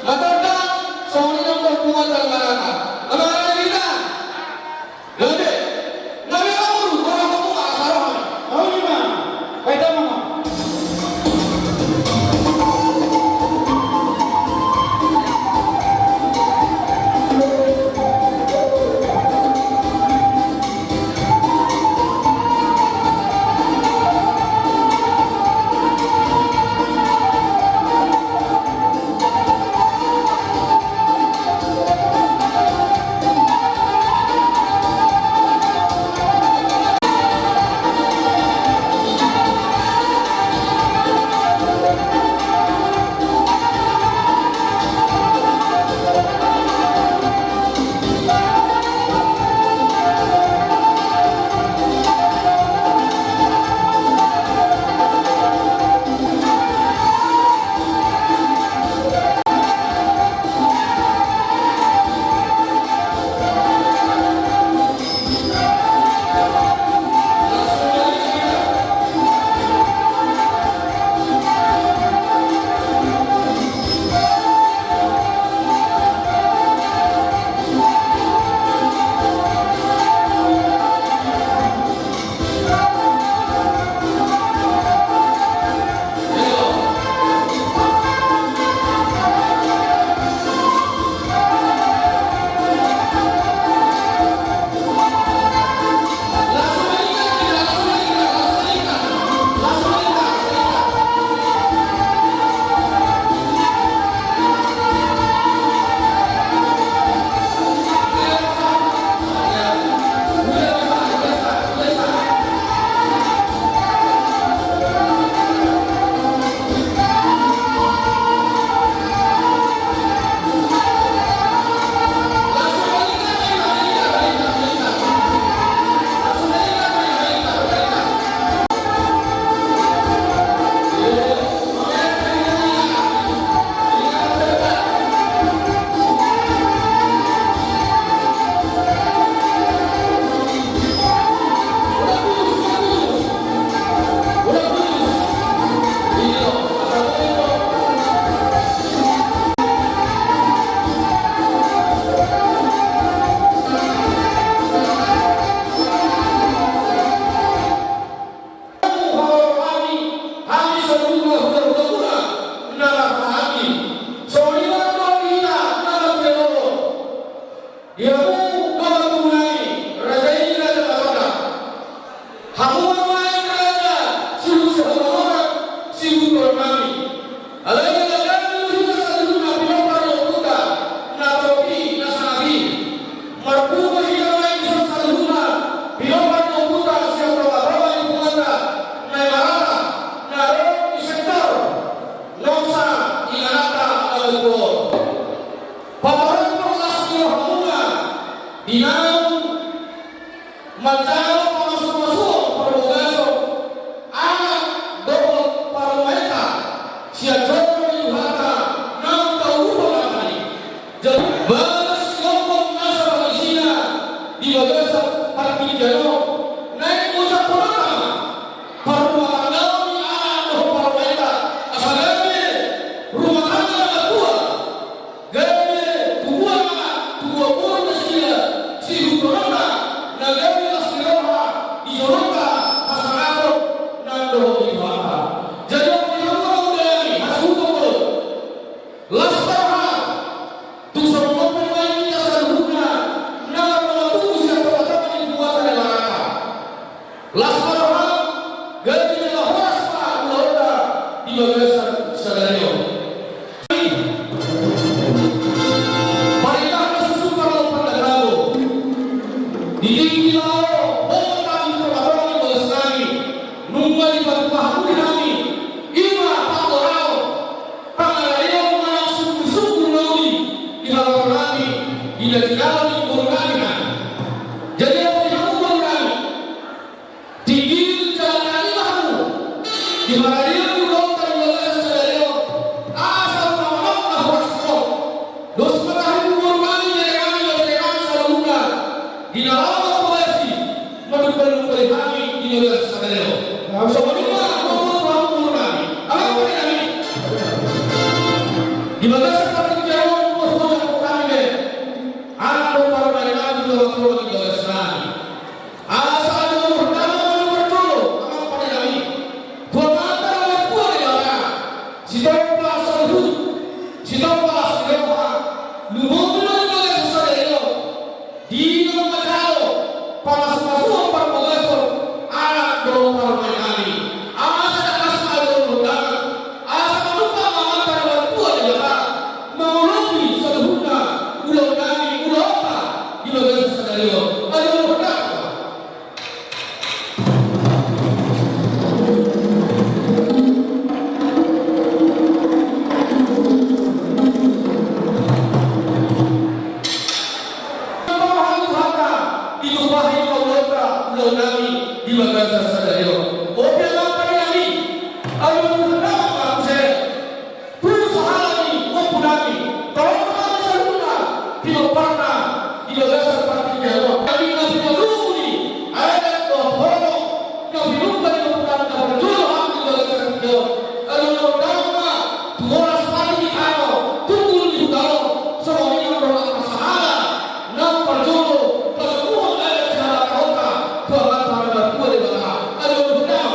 Matondang, soalnya berhubungan dengan masyarakat. Apa kita? Lebih. Lebih kamu, orang kamu asal. Oh gimana? Beda mana? Di dalam sadero. Opya apa kami? Ayo berdoa saya. Tuh sahani, opudami. Kalau kami serupa, tidak pernah tidak dasar partinya. Kami nggak punya dulu. Ada tohoro, kami lupa di bukan kabar jodoh kami tidak dasar dia. Ayo berdoa, tuh orang sekali ano, tunggu di dalam. Semua ini adalah masalah. Nampak jodoh, kalau ada salah kota, kalau ada tua di belakang. Ayo berdoa.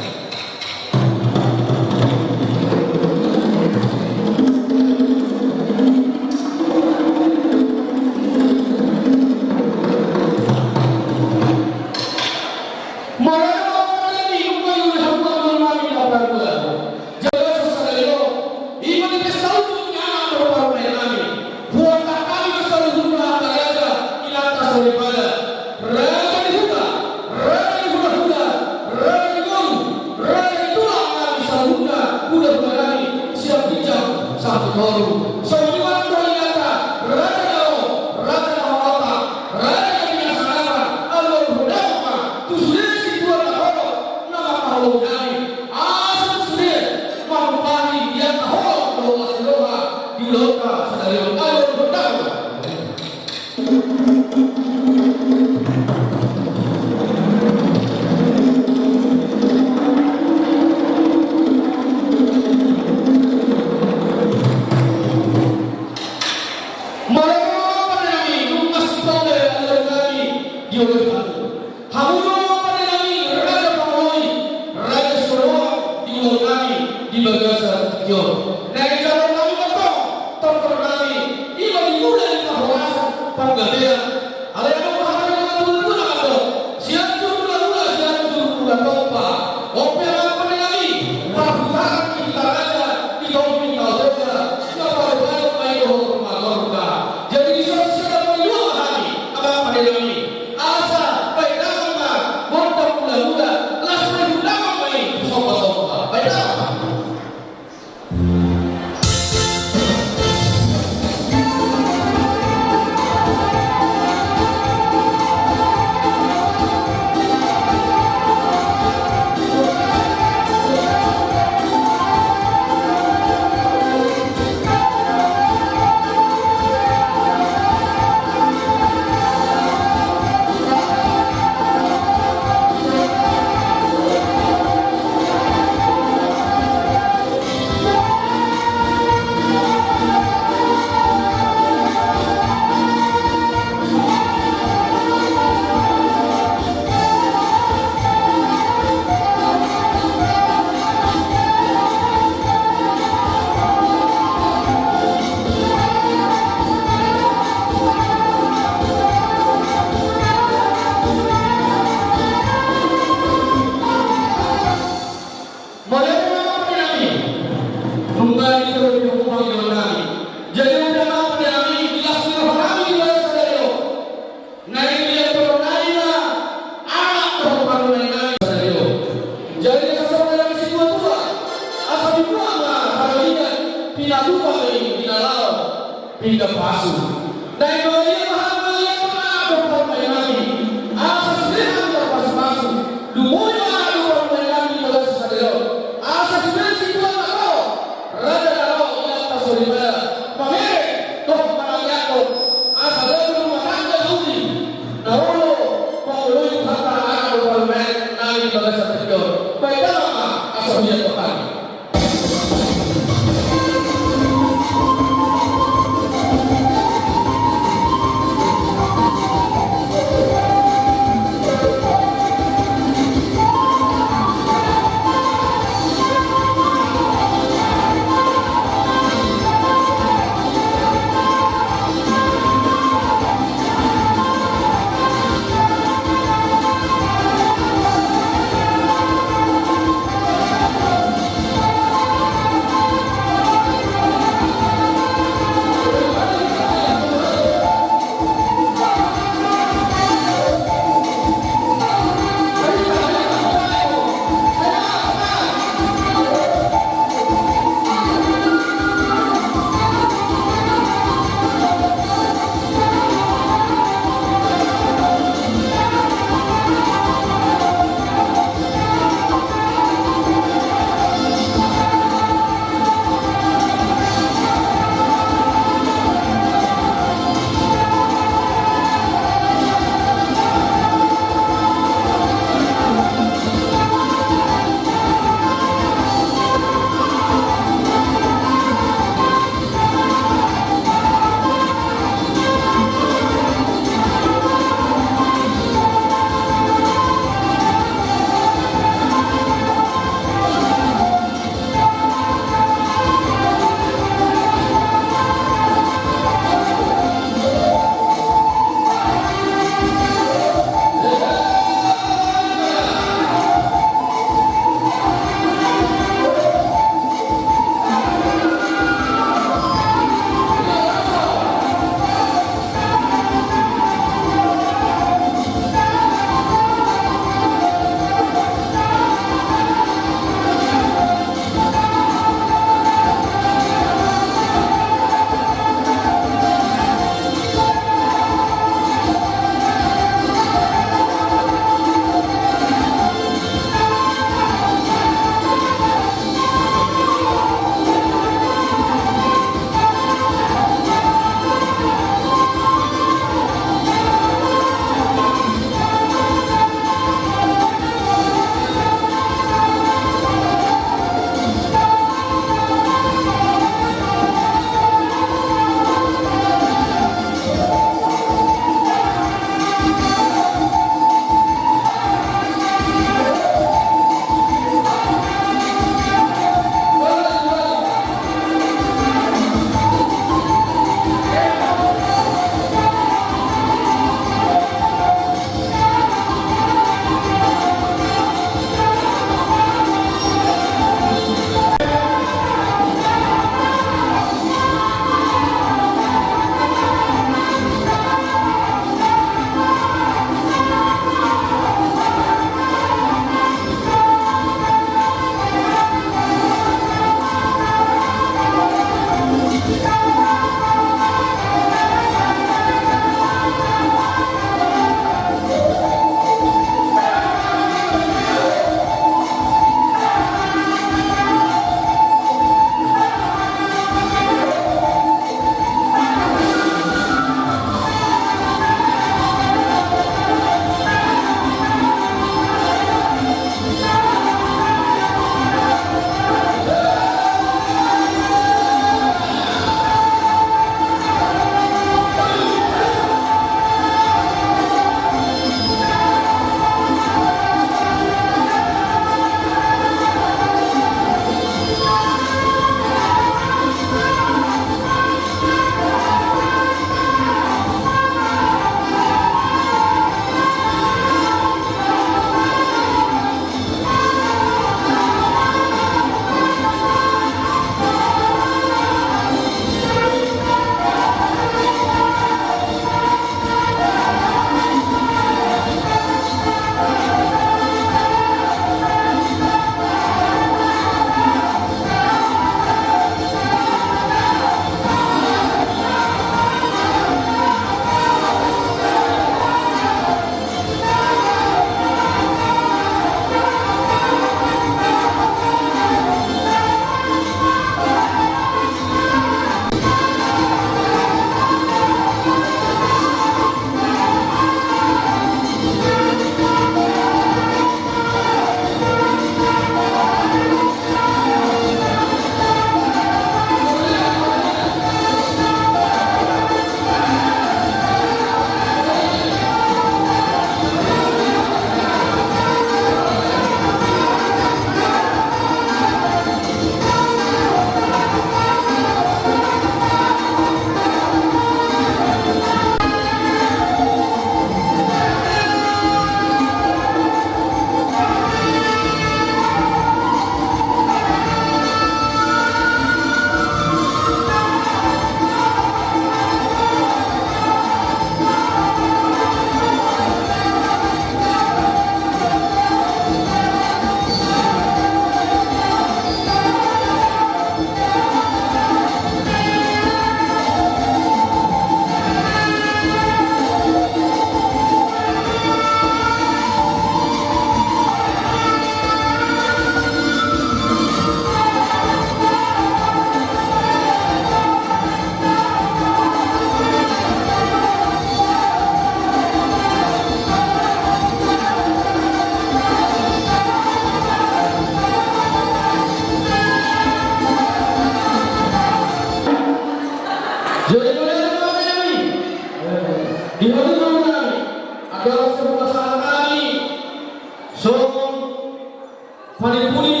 Panipuni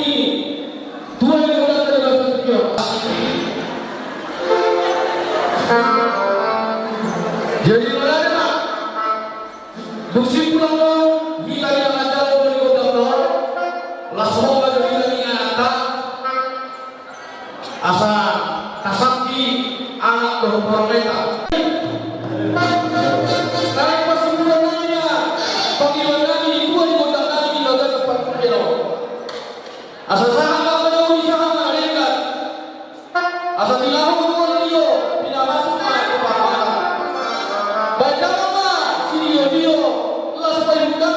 dua yang datang dari bahasa Turki. Jadi mana? Musim pulang kita yang ada di kota langsung aja kita nyata asa kasati anak berprofeta. Naik masih mulanya panggilan kami dua di kota kami di bagas seperti itu. Asa sangat menawi sangat mereka. Asa tidak mau dia tidak masuk ke kepala. Baca apa si dia las Febryanto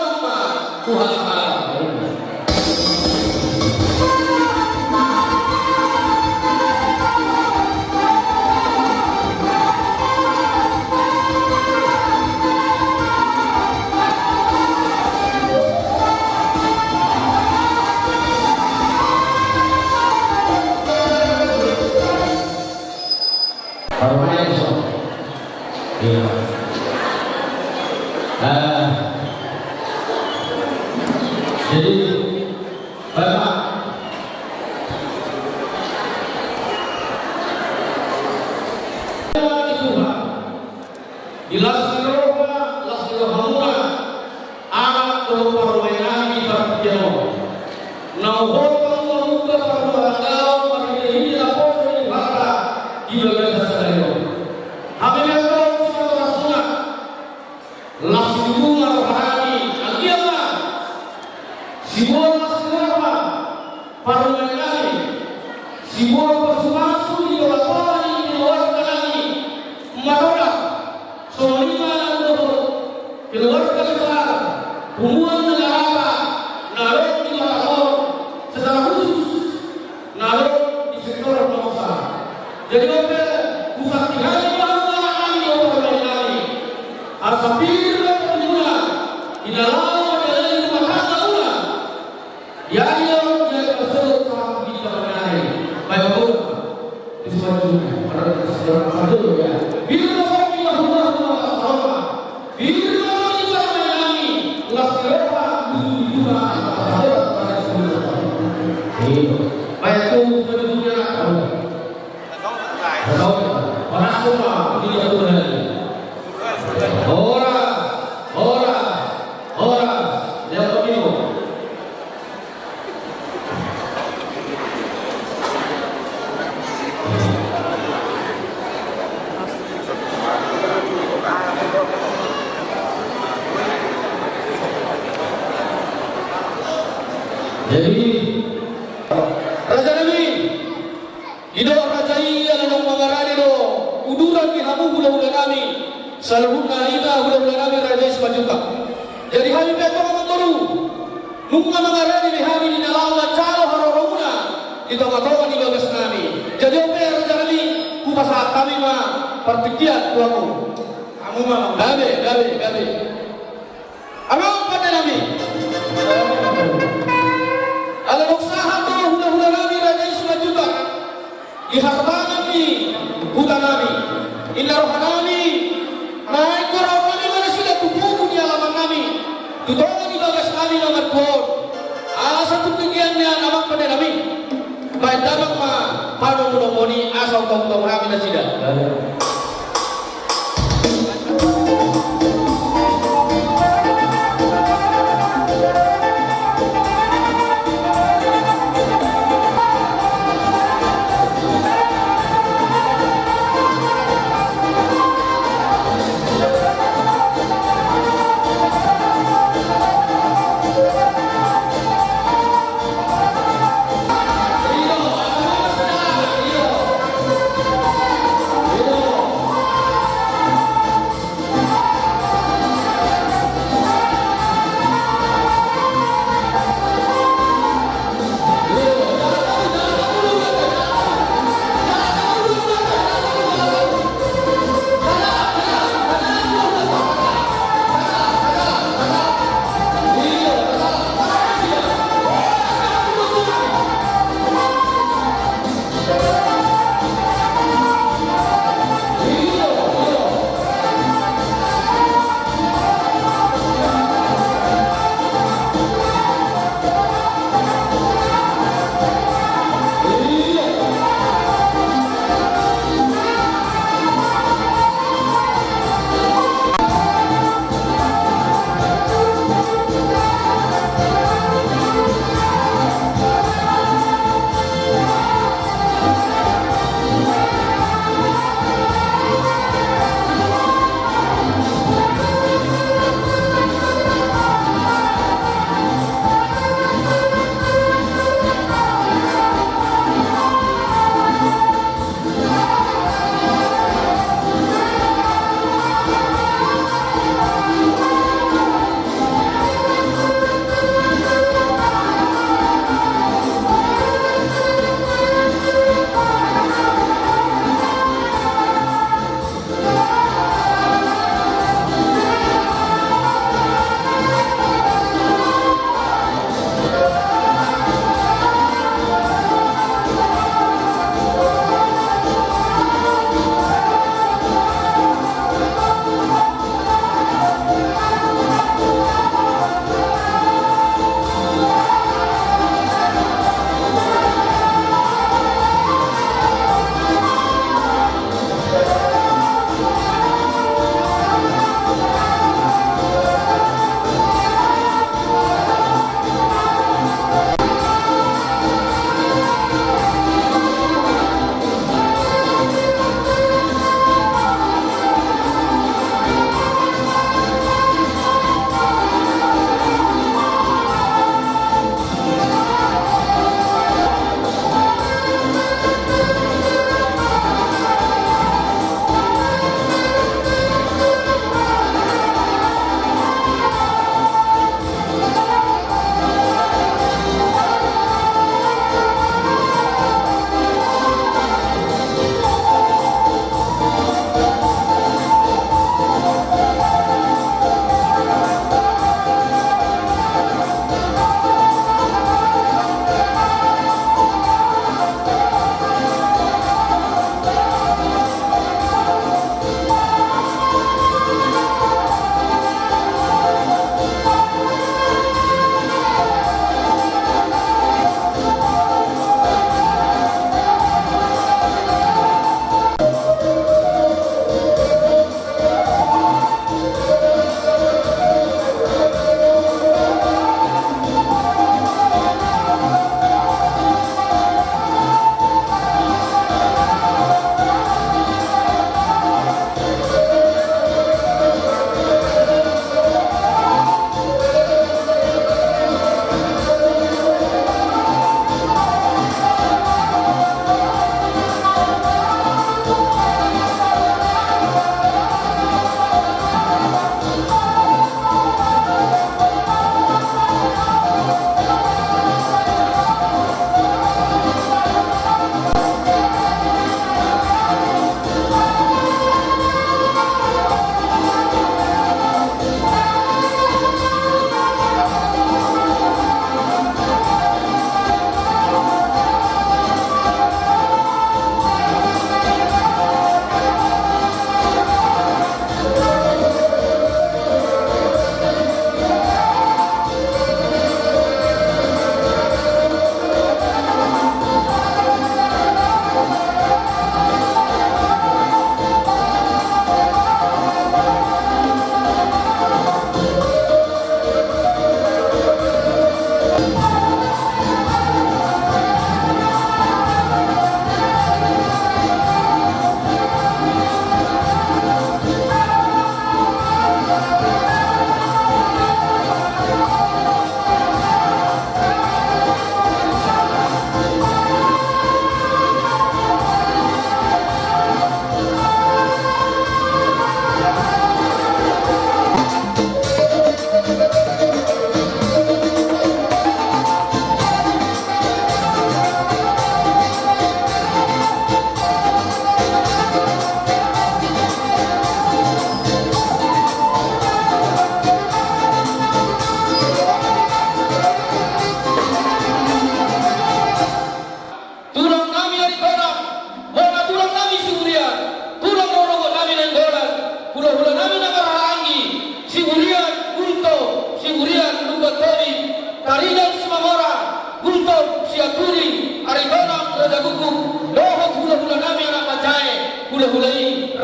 Tuhan Allah. Jadi Bapak jadi Raja Nabi Ido Raja iya nang mangarani do uduran ki hamu bulan kami salhuna ida bulan kami Raja Simanjuntak. Jadi kami beto mentoru nunggu mangarani di kami di dalam calo harorona di tengah-tengah di bagas kami. Jadi ope Raja Nabi ku pasat kami mah pertikian tuaku. Kamu mah gabe. Apa pada Nabi? Ada usaha tuh hula Nabi Raja Simanjuntak dihartakan di hutan Nabi indah rohanami naik korang kami mana sudah tubuhku di halaman kami tutongan di bagas kami nomor 2 satu kegiannya nama pada Nabi baik dapat mah pada mudah-muni asal tong-tong kami dan tidak. Yo.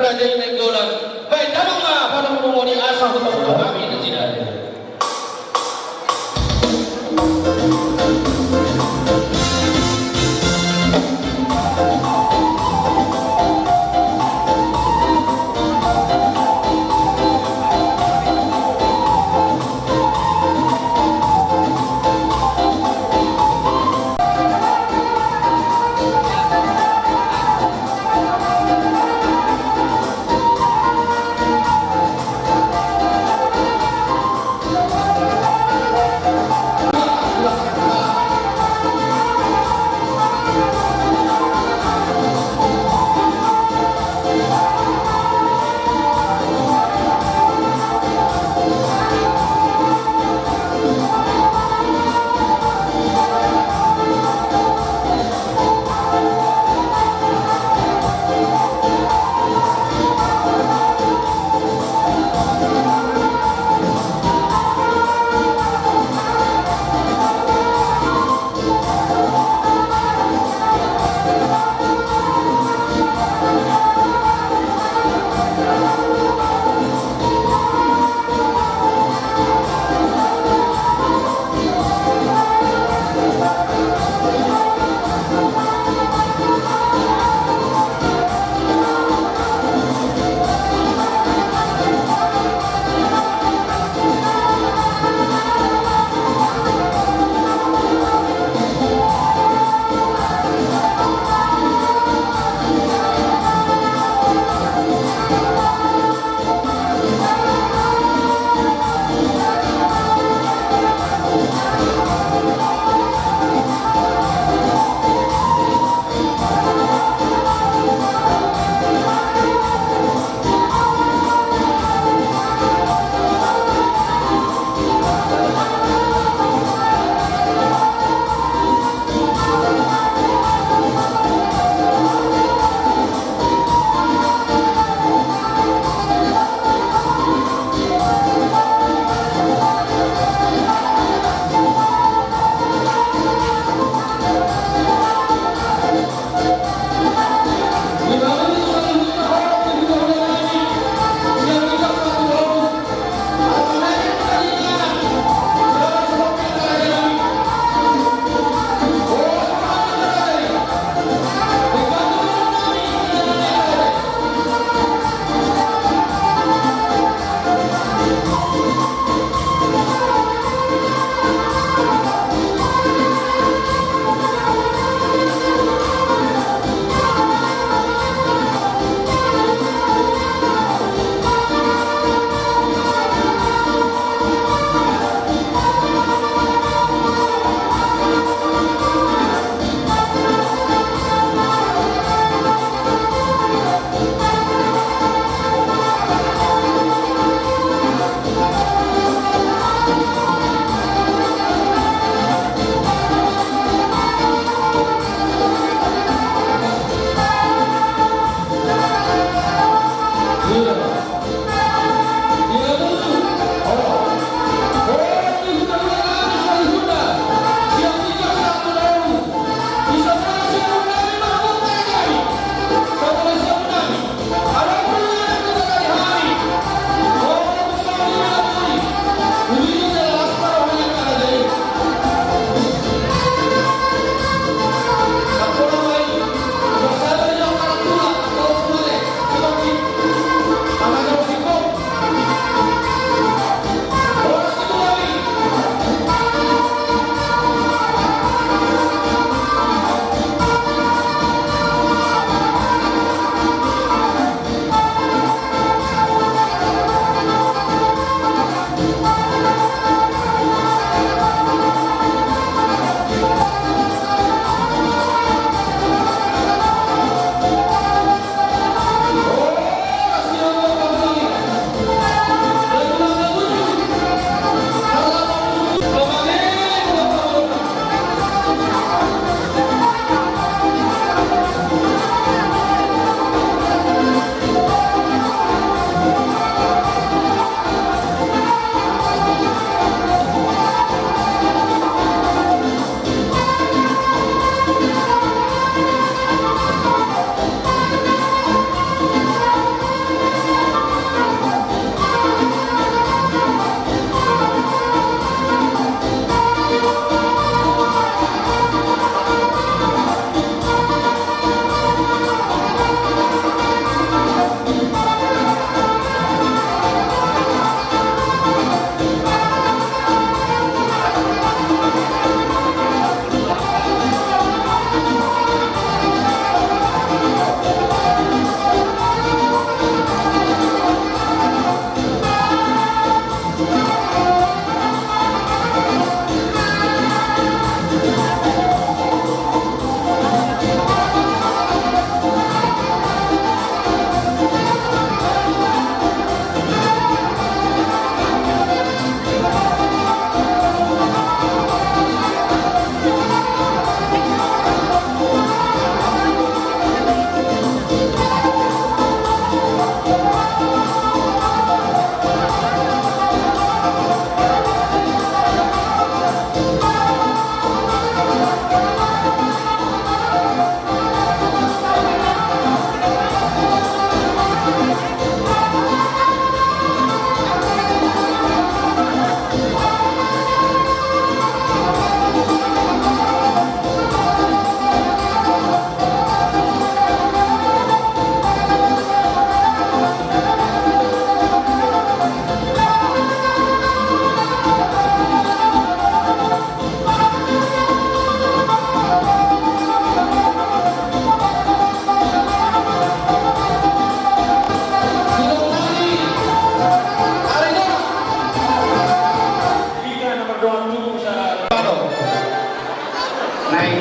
beraja naik dolan. Baik, damanglah pada menunggu asal betul-betul kami itu tidak ada.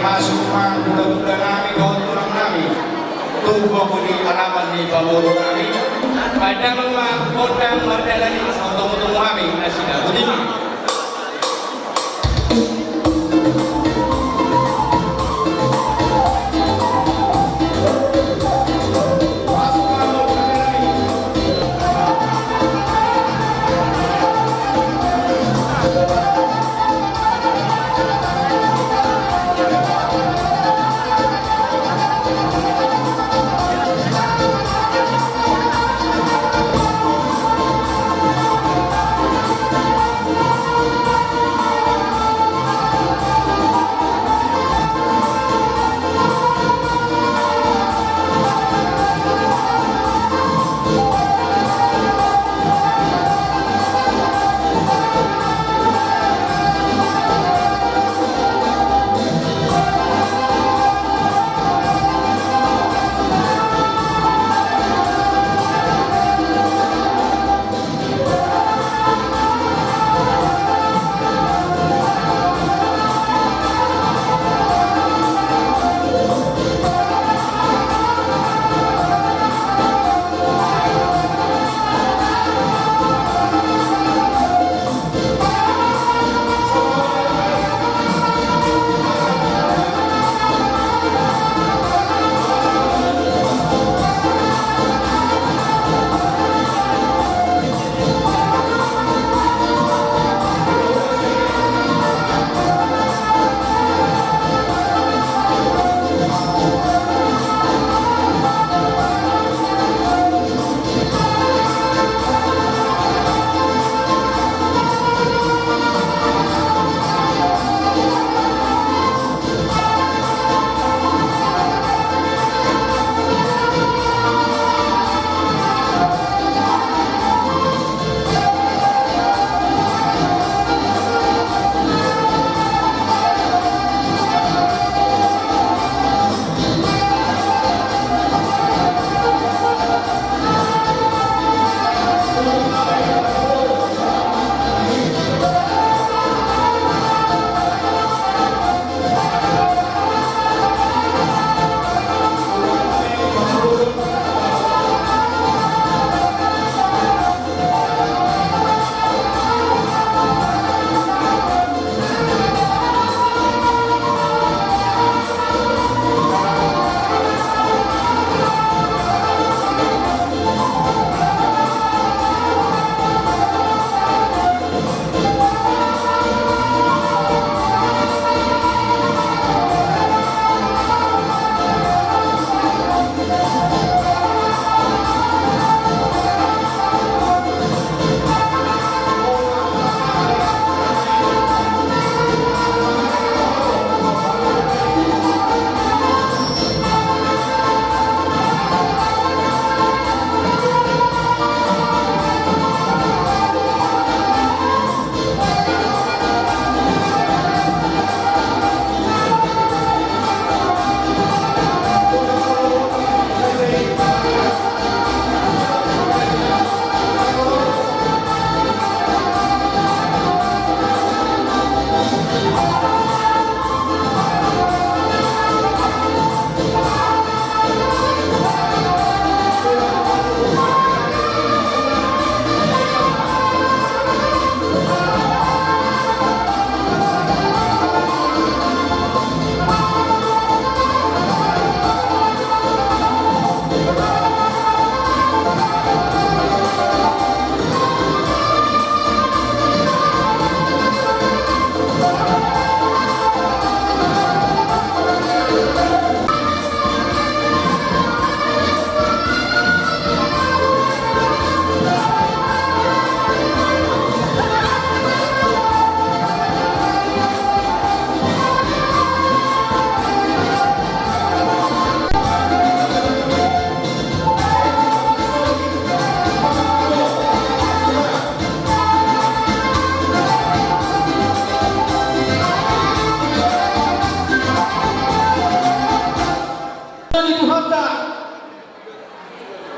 masuk mah budak-budak kami, kawan orang kami. Tunggu aku di halaman di pamulu kami. Pada memang kodang merdeka ini untuk kami masih dah begini.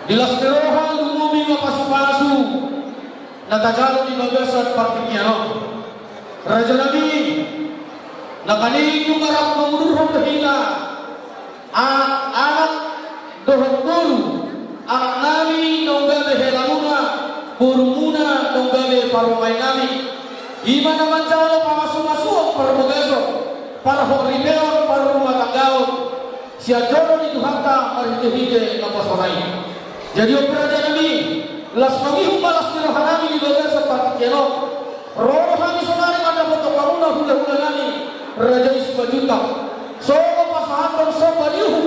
Dilasterohan umumi pasu-pasu natajalo di bagasan partinya Raja Nabi nakani yung marap menguruhang kehina anak dohong guru anak nami nonggabe helamuna burumuna nonggabe parumay nami ima naman jalo pamasuk-masuk perbogaso para horibeon para rumah tanggaon siya jono ni Tuhanta marhide-hide napasoray jadi operaja nami las mangihong malas nirohanami di bagas sa patikiano rohani sonari pada foto pamuna hula-hula nami Raja Simanjuntak sopa pasahaton sopa liuhu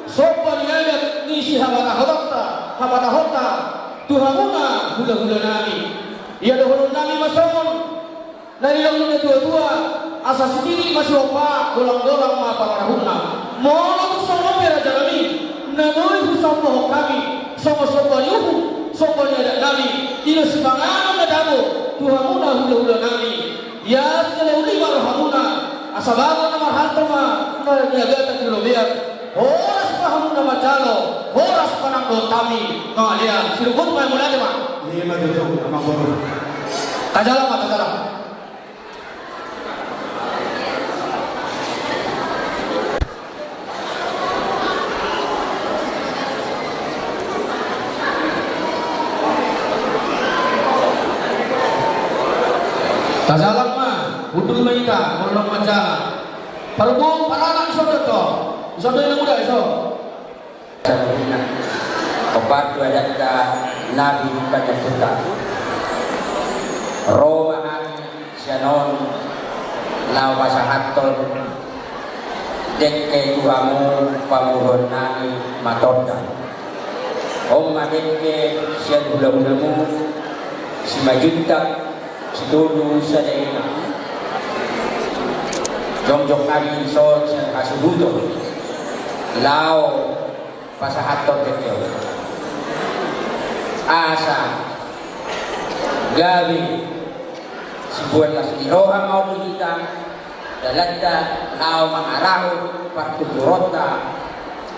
sopa niayat nisi habata hota tuhamuna hula-hula nami ia dohulun nami masongon narilang na tua-tua asa sendiri masih opa golang-golang ma pamarahuna mono kusama Raja kami namoy kusama kami sama sopa liuhu sopa niayat nami ino sipangan na damo tuhamuna hula-hula nami ya selauli marhamuna asabago na marhantama nagagatan ni Lobiat oras pa hamon na macalo oras pa ng dotami mga liyan sinugod mo yung mula di ba? Hindi magdudog ang mga kajalang ba kajalang kajalang ma budul maika molong macana perbu paranak iso to iso to yang muda iso obat wadaka nabi pada kita romahan sianon lau pasahatol dekke tuamu pamuhon nami Matondang omma dekke sian hula-hulamu Simanjuntak situlu sadayana jong-jong nabi iso sian kasubuto lau pasahatol dekke asa gabi sibuan las diroha mau kita dalanda lau mangarahu partuturota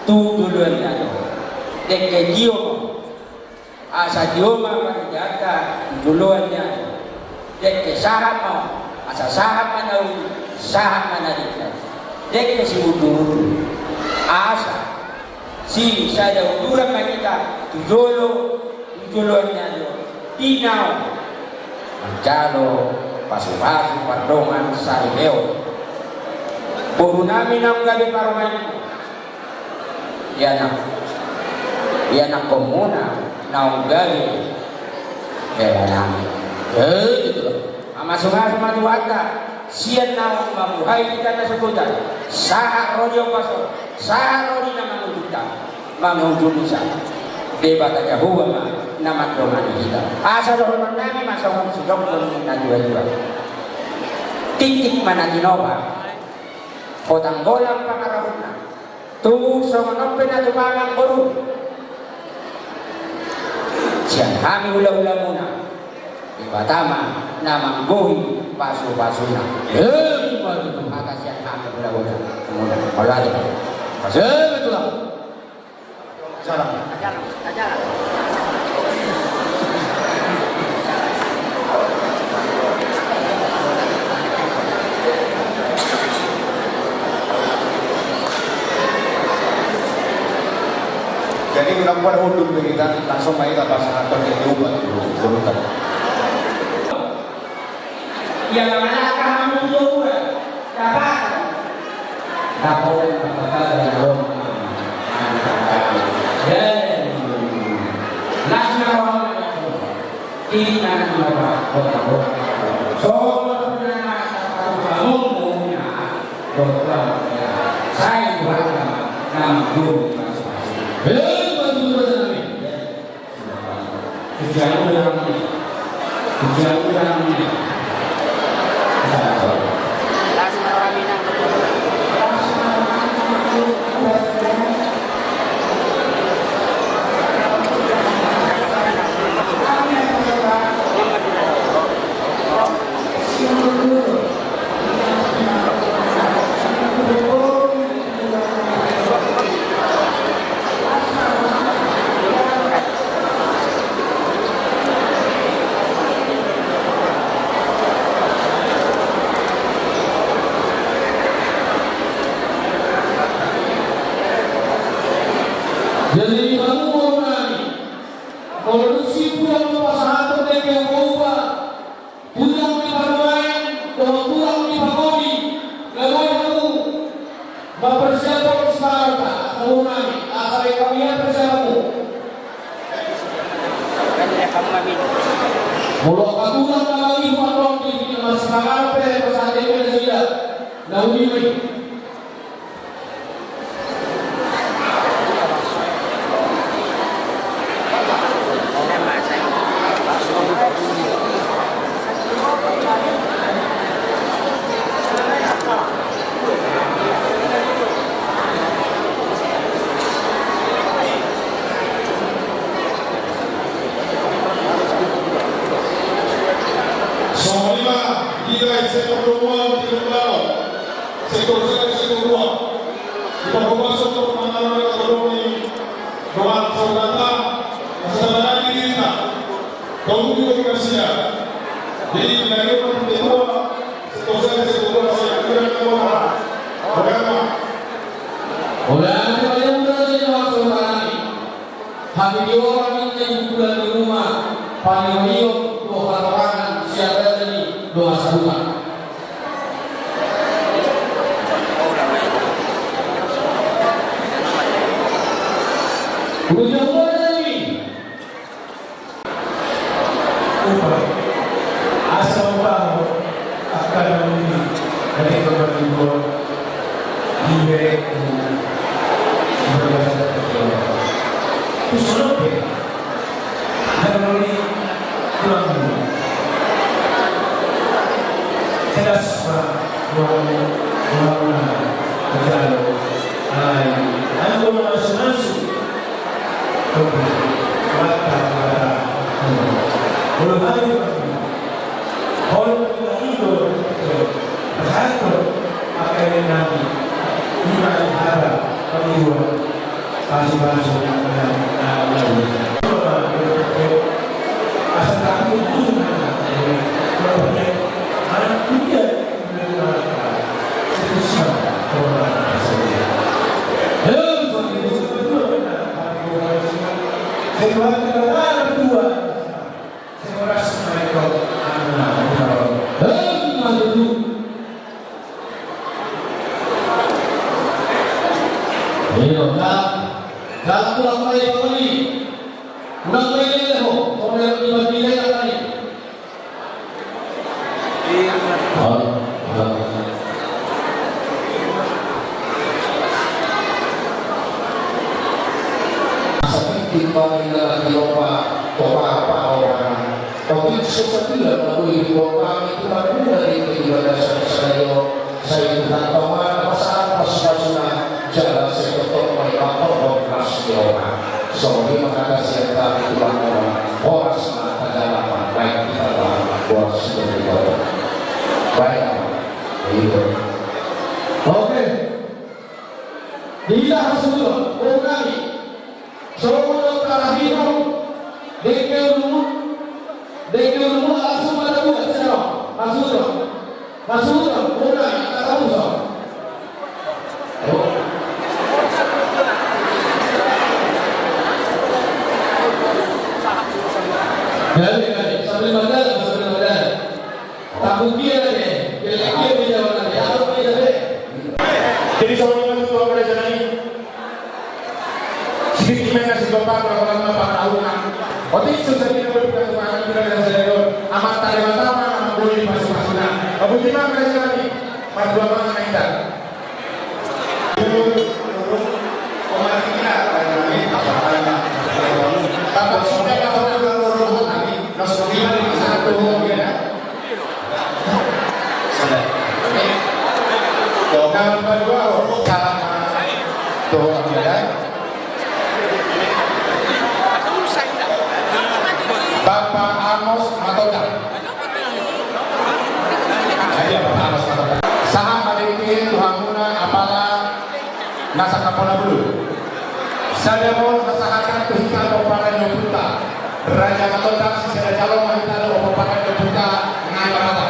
tuduluan yato dekke dioma asa dioma panjata tuduluan yato dekke sahab mau asa sahab manawi sahab manalika dekke si uduru asa si sada udura kita tujuluan yato tinaw Mancalo, pasu-pasu, pardongan, saribeo. Puro namin ang gabi para main. Yan ang komuna na ang gabi. Kaya namin. Ito lang. Ang masung-asung matuwata, siya na ang mabuhay kita na sukutan. Sa rodyo paso, sa rodyo na mangujuta. Mangujuta. Diba tajahuwa ma naman doon kita. Asa doon namin masawang sudok doon na juwa-juwa. Titik man ang ginoba. Potanggolang pangarahon na. Tuwag sa mga pinatumangang buru. Siyang kami hula-hula muna. Di Batama na mangguhi paso-paso na. Maka siyang kami hula-hula muna. Wala din. betul lah Jalan. Jadi ulang pada hudud kita langsung main ke pasangan diubah dulu. Yang mana kamu dulu dapat Jadi kamu mau nani, produksi pulang pasangan pendek yang berubah, pulang di bermain, pulang di pagodi, lalu kamu mempersiapkan sekarang kamu nani, asal kami persiapanmu. Mulut katulang lagi buat di masyarakat pesantren Wisuda, lalu ini. Sektor kedua, sektor kedua, kita berkuasa untuk penanganan ekonomi dengan saudara, masyarakat kita, komunikasi. Jadi dari kedua, sektor kedua saya kira kedua, bagaimana? Oleh yang berada saudara ini, kami orang ini bulan di rumah, panggil doa larangan siapa ini doa sarungan. Kemudian lagi asal bahu akan menjadi dari keberanian diberi berbahasa kedua. Usulnya dari pulang dulu. Jelas bahwa berjalan lain. Aku masuk. Dalam pulang kali kembali, pulang kali leho, oleh dibagi yang kali. Seperti kita dilopa, apa orang. Tapi sepertilah lagu ibu kami itu baru dari ibadah saya Tuhan Tuhan pasal pasal jalan sekotok mereka kelas diorang. Soalnya makasih kita Tuhan orang semata dalam baik kita buat seperti itu. Baik, itu. Oke. Bila semua orang semua terakhir dekil dulu langsung pada buat sekarang. Masuk orang kata usah. Jadi sambil badan. Takut dia deh. Dia bisa mana? Apa dia deh? Jadi soalnya itu apa aja nih? Sedikit mana si bapak berapa tahunan? Waktu itu saya tidak berbuat kepada kita dan saya amat tali matama boleh masuk-masuknya. Abu Jima kerja lagi. Pas dua orang kita. Bapak sudah kalau nanti Rasulullah di satu ya. Sudah. Jangan berdua salam doa ya. Bapak Amos Matondang. Saya Bapak Amos Matondang. Saham balikin Tuhamuna apala nasa kapona dulu. Saya mau masakan kehidupan Bapak Nyobuta. Raja Matondang secara calon wanita Bapak Nyobuta ngayam mata.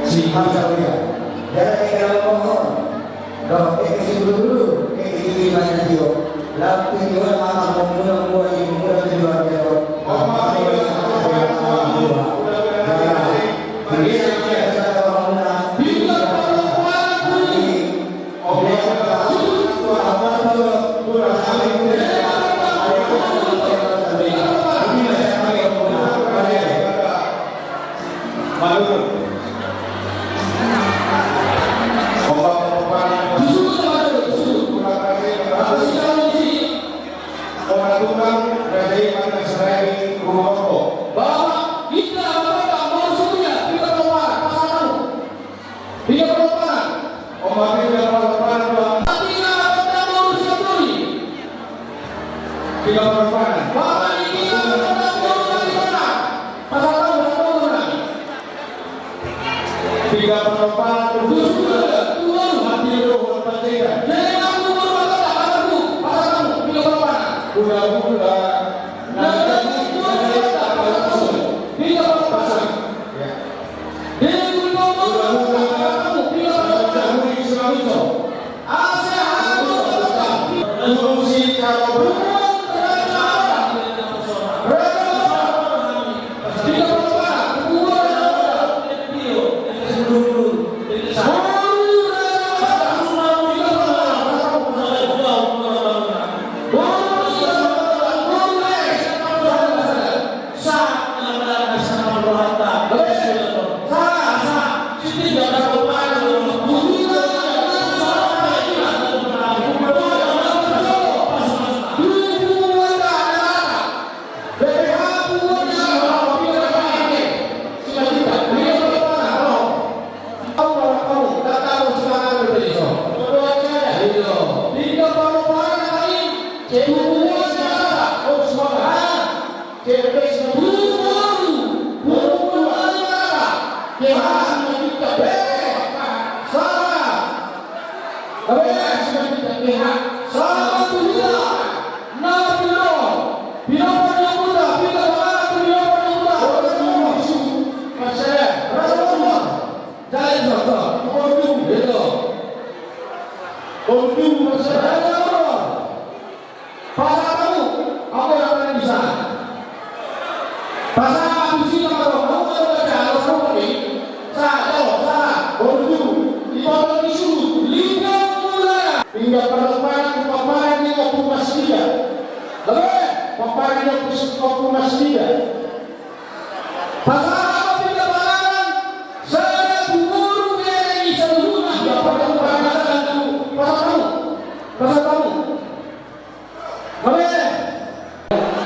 Si Hamzah ya. Jangan kalau mohon. Dok, ini dulu.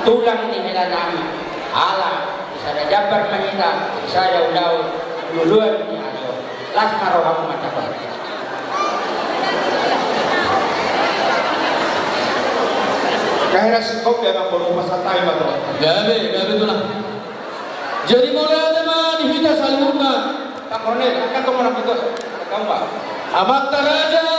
tulang di melanami ala bisa jabar menyita saya udah duluan ni ayo las maroham macam Kahira sikop ya bang baru masa tayo ba to? Gabi tu lah. Jadi mulai ada mah dihita salurna. Tak kornet, akan kamu nak itu, kamu pak. Amat taraja.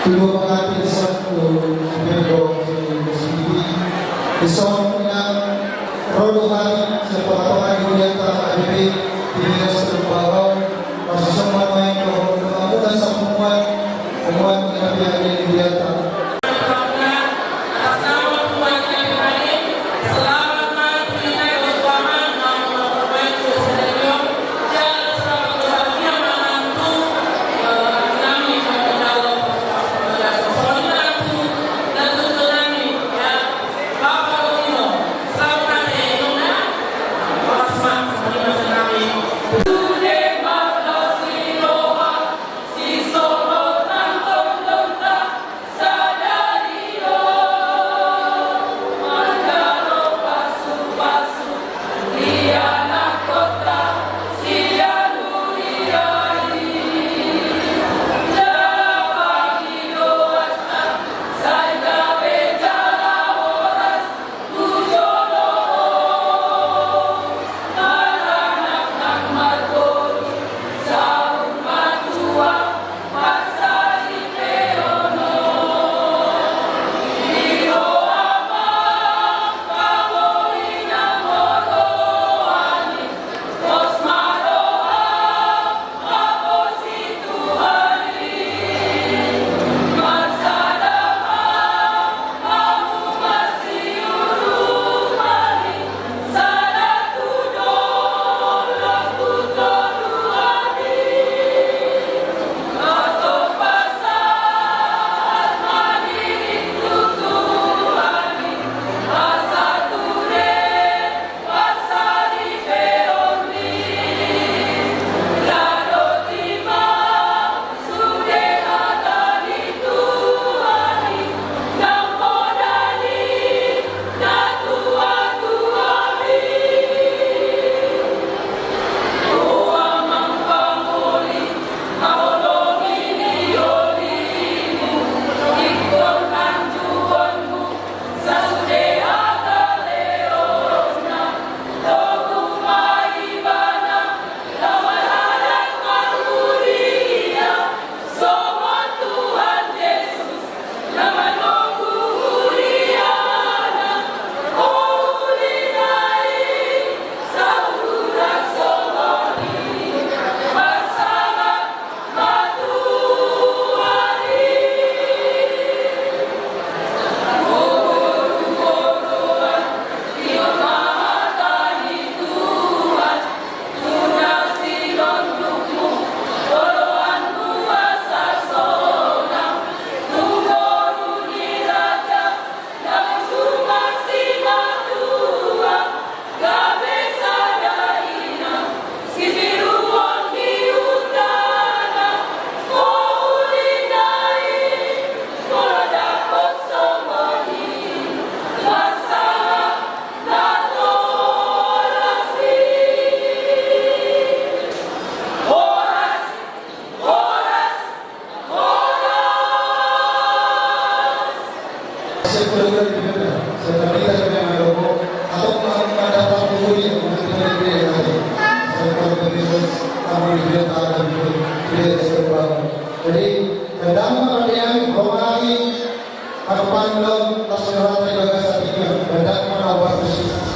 Tujuh pengantin satu Mendo Lesfifi Isong dengan rodohan sepengetahuan diantara ADP di Serbahaw masih semua main kemudian semua yang diantara Terima kasih. sudah diberikan. Saya kita dengan logo atau pada waktu ini untuk diberikan lagi. Saya kalau berbisnis kami diberikan dan diberikan serba. Jadi kedamaian yang berlari pada pandang nasional dan bangsa kita dan merawat bersih.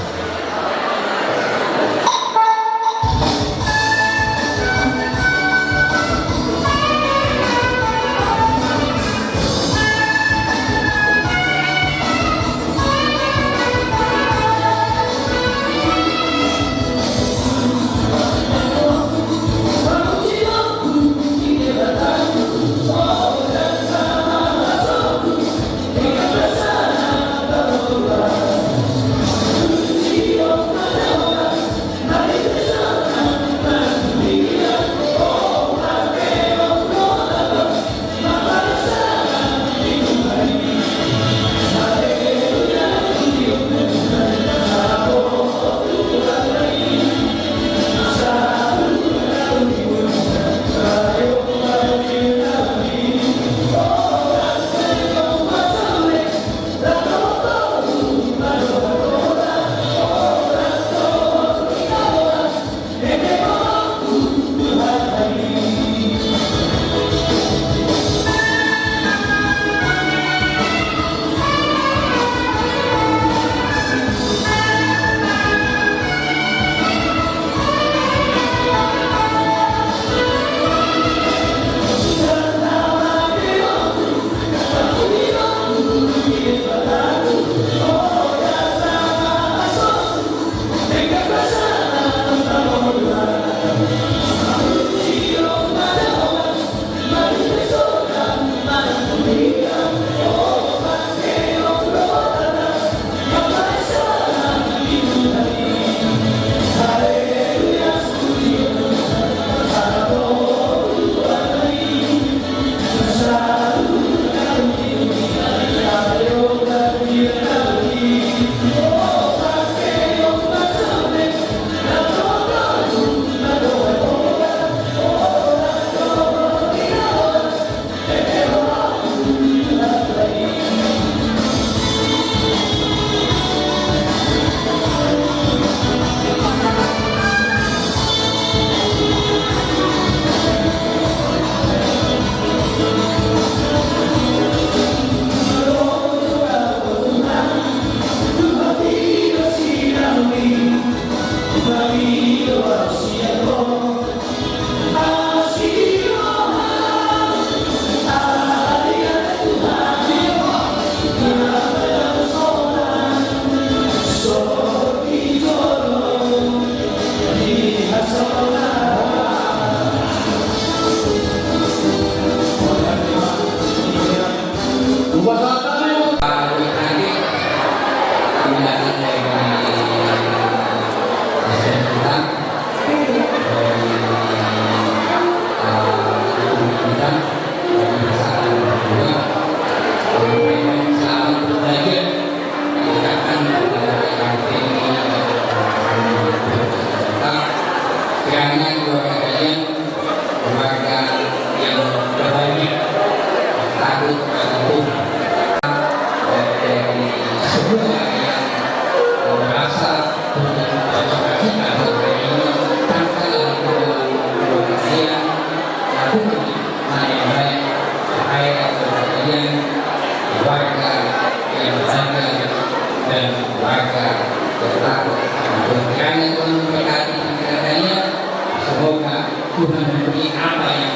Tuhan memberi apa yang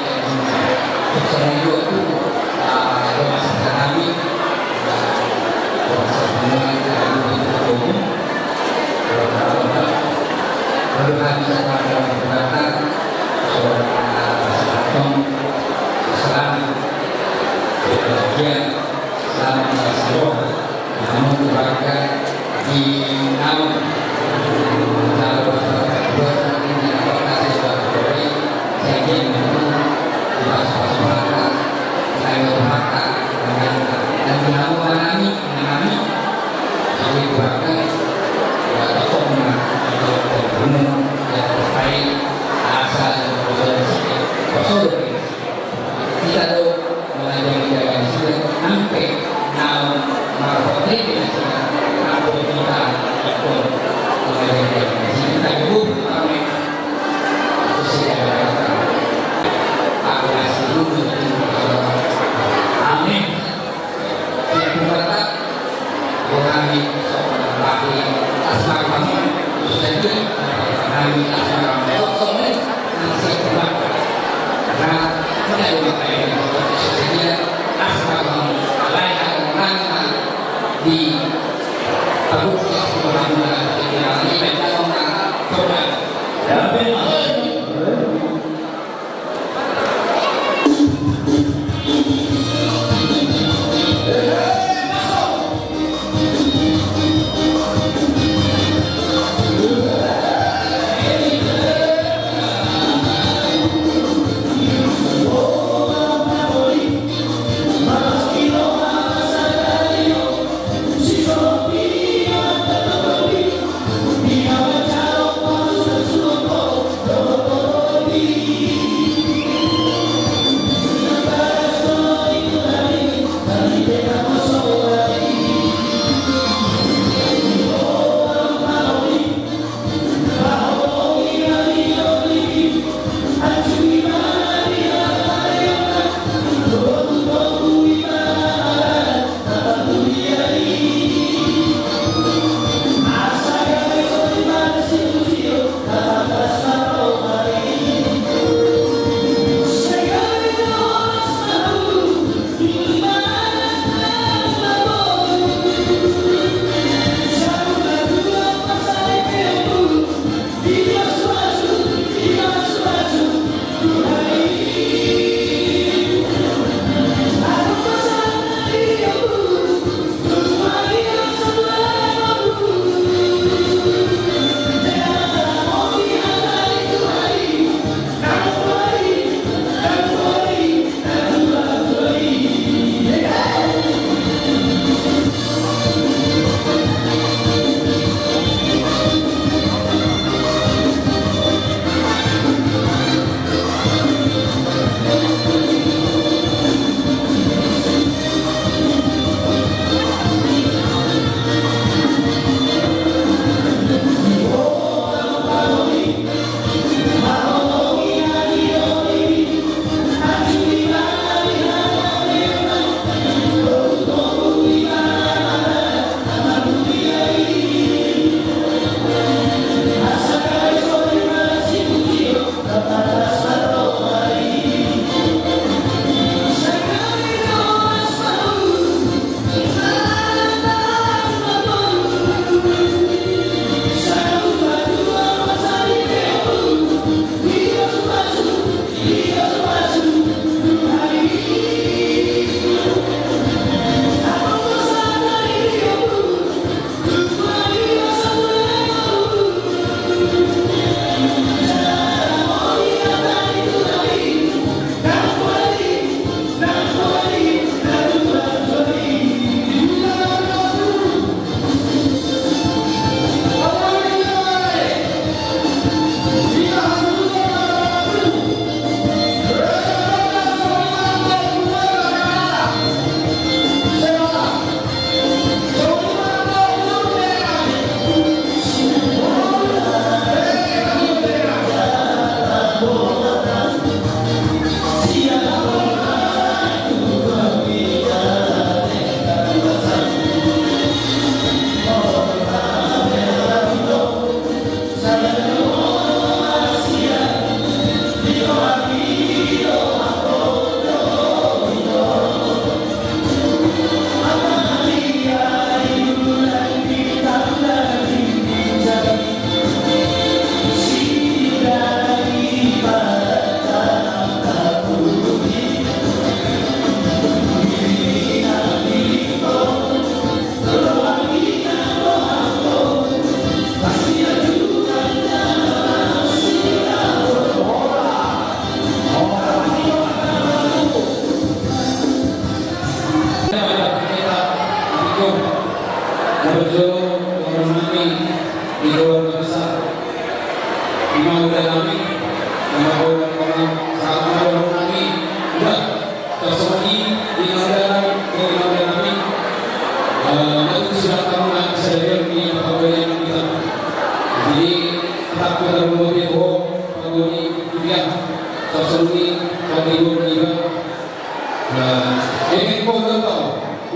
saya juga itu masyarakat kami lalu kami akan berkata selamat bahagia selamat sejahtera namun keluarga di tahun Kita tuh mulai dari sampai now Si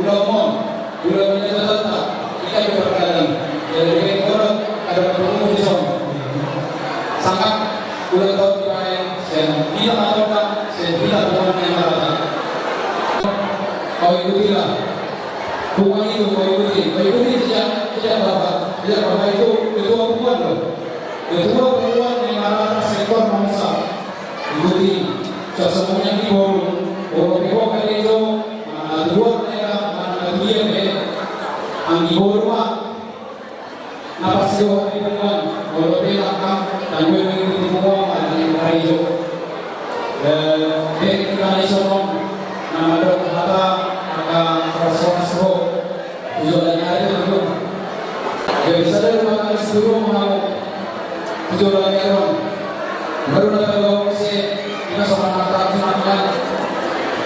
mon, bulan ini tetap kita berperkara dari orang ada berumur di sana. Sangat bulan tahun kemarin saya tidak melakukan, saya tidak melakukan yang rata. Kau ikutilah, bukan itu kau ikuti tidak bapak itu ketua hubungan loh, ketua hubungan yang rata sektor bangsa ikuti. Semuanya di bawah kali itu dua mereka dia anggi bawah napas dua di bawah kalau dia akan dan gue mengikuti semua ada yang hari itu dia kita isolong nama dok kata persoalan tujuannya ada itu dia bisa dari makan sebelum mau tujuannya orang baru datang ke sini kita sama anak anak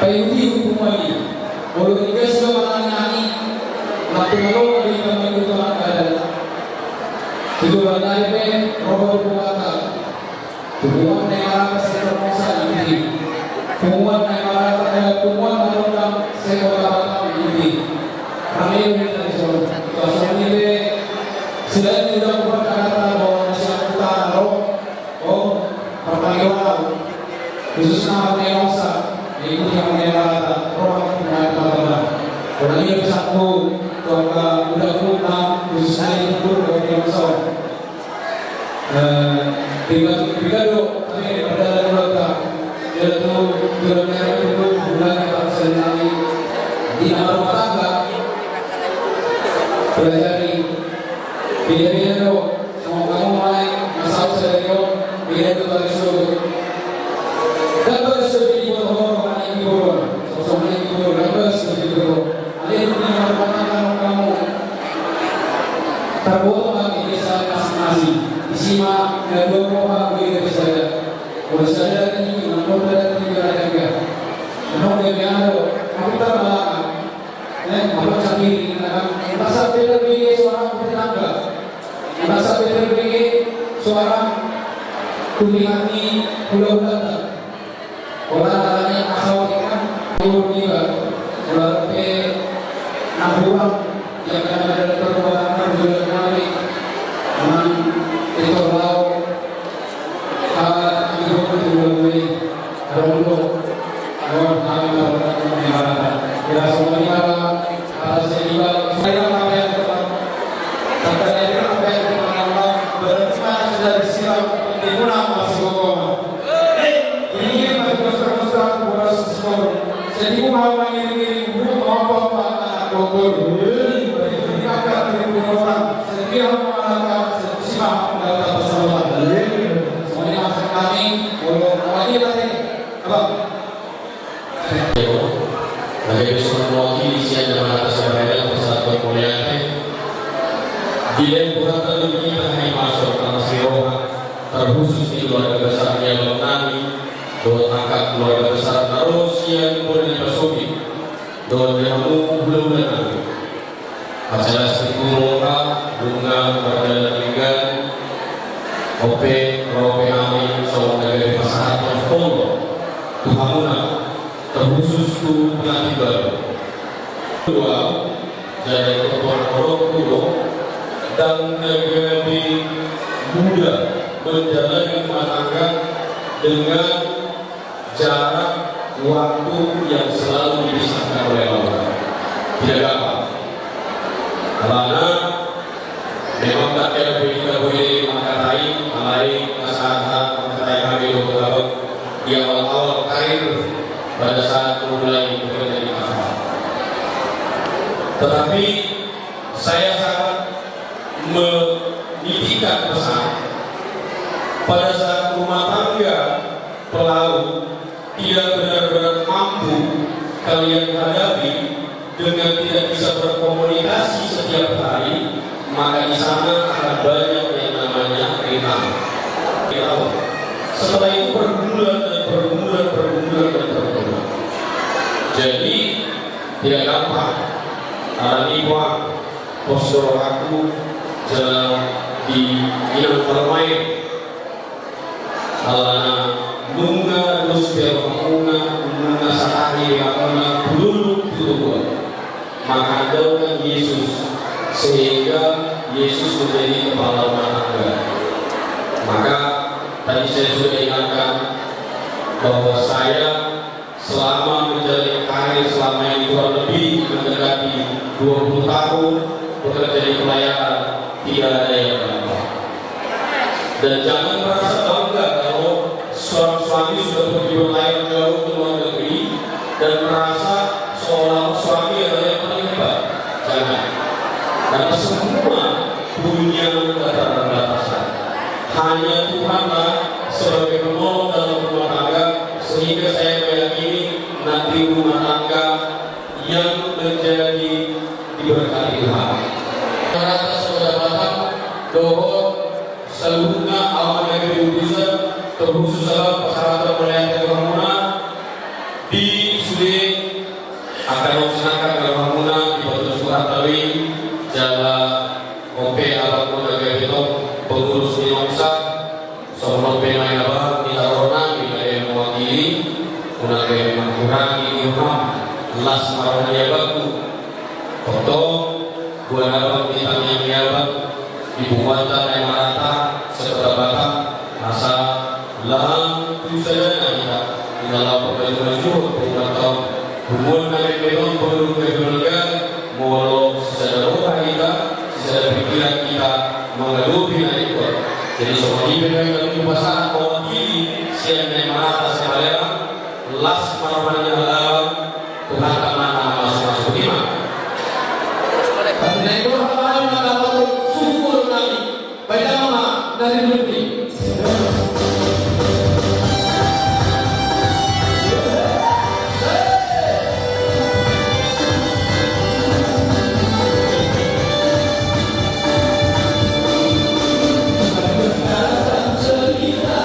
payudi hukum lagi. Kalau kita sudah menangani, nanti kalau ada yang menentukan ada tujuan dari robot berkata, tujuan negara seterusnya ini, tujuan negara tujuan Matondang sekolah ini. Kami dari soal ini selain tidak berkata bahwa masyarakat kita pertanyaan khususnya dewasa itu yang mereka orang Matondang. Kalau ini satu keluarga muda khususnya itu dari dewasa. Tiga dok, tapi pada keluarga yaitu keluarga itu bulan yang senang di nama rumah tangga pelajari beda dok. Sama kamu mulai masalah saya dok beda dok dari suruh. Dan bersedia di bawah orang yang di bawah, sosok yang di bawah, dan bersedia di bawah. Ada yang punya harapan kamu terbawa lagi desa masing-masing. Isinya ada dua rumah gue dari saya. Kalau saya dari ini, menurut dari ini ada juga. Menurut dari ada, aku tak malah. Apa sendiri, merasa berbeda seorang petangga, merasa berbeda seorang kulihani pulau Batam. Orang lainnya asal ikan turun juga, berarti nabuan yang ada perbuatan juga kali, itu laut, kalau itu beli, kalau kami melakukan tidak semuanya sehingga saya apa yang terjadi apa yang mengalami berarti sudah disiram di mana masih koma. Ini masih boros skor. Jadi mau mengirim apa gol. Ini akan beri orang. Jadi orang siapa data bersama. Semuanya masuk kami. Kalau lagi apa? Bagi semua isian dan atas sebenarnya persatuan mulia di Liputan tentunya kita hanya masuk dalam siroha terkhusus di keluarga besarnya Matondang, doa angkat keluarga besar terus yang boleh dipasuki doa jamu belum dan acara sekurang bunga berada tinggal ope rope amin soal dari pasangan follow Tuhanuna terkhusus tu penanti baru kedua jadi ketua orang kudo dan negeri muda menjalani rumah tangga dengan jarak waktu yang selalu dipisahkan oleh Allah tidak gampang karena memang tak ada kita boleh mengkatai masalah mengkatai kami di awal-awal karir pada saat mulai bekerja di kantor. Tetapi saya sangat menitipkan pesan pada saat rumah tangga pelaut tidak benar-benar mampu kalian hadapi dengan tidak bisa berkomunikasi setiap hari, maka di sana akan banyak yang namanya ringan. Setelah itu berbulan. Jadi tidak gampang. Karena ibuan postur aku di inang permain. Alana nunga terus dia mengunga sehari mengunga dulu. mengandalkan Yesus sehingga Yesus menjadi kepala rumah tangga. Maka tadi saya sudah ingatkan bahwa saya selama menjalani karir selama ini kurang lebih mendekati 20 tahun bekerja di pelayanan, tidak ada yang gampang. Dan jangan merasa bangga kalau seorang suami sudah pergi berlayar jauh ke luar negeri dan merasa seolah suami adalah yang paling hebat. Jangan. Karena semua punya keterbatasan. Hanya Tuhanlah sebagai penolong dalam rumah tangga, sehingga saya meyakini nanti rumah tangga yang menjadi diberkati Tuhan. Rata saudara Batam, doa seluruhnya awal negeri Wisuda, terkhusus dalam persyaratan pelayanan kebangunan di Sude akan melaksanakan kebangunan di Batam Suratali, Jalan OP Alapun Negeri Beton, pengurus di Nongsa, Sono Pemain Abang, di Tarona, wilayah mewakili, Unagaya mengurangi Imam, Las Marahnya Baku, Foto, Buan Abang di Tamiang Yabang, Ibu Wata yang Marata, serta Batam, Masa, Lang, Tusana kita, di dalam perkembangan juhur, Pemantau, Hubungan Nabi Beton, Perlu Kebenaran, Molo, secara roh kita, secara pikiran kita, mengelupi naik kuat. Jadi semua ini memang pasangan mewakili siang yang Marata Semalera, Las Marahnya Alam, Tuhan kemana masuk-masuk lima. Dan itu hal-hal yang dapat syukur kami. Baik nama dari lebih. Cerita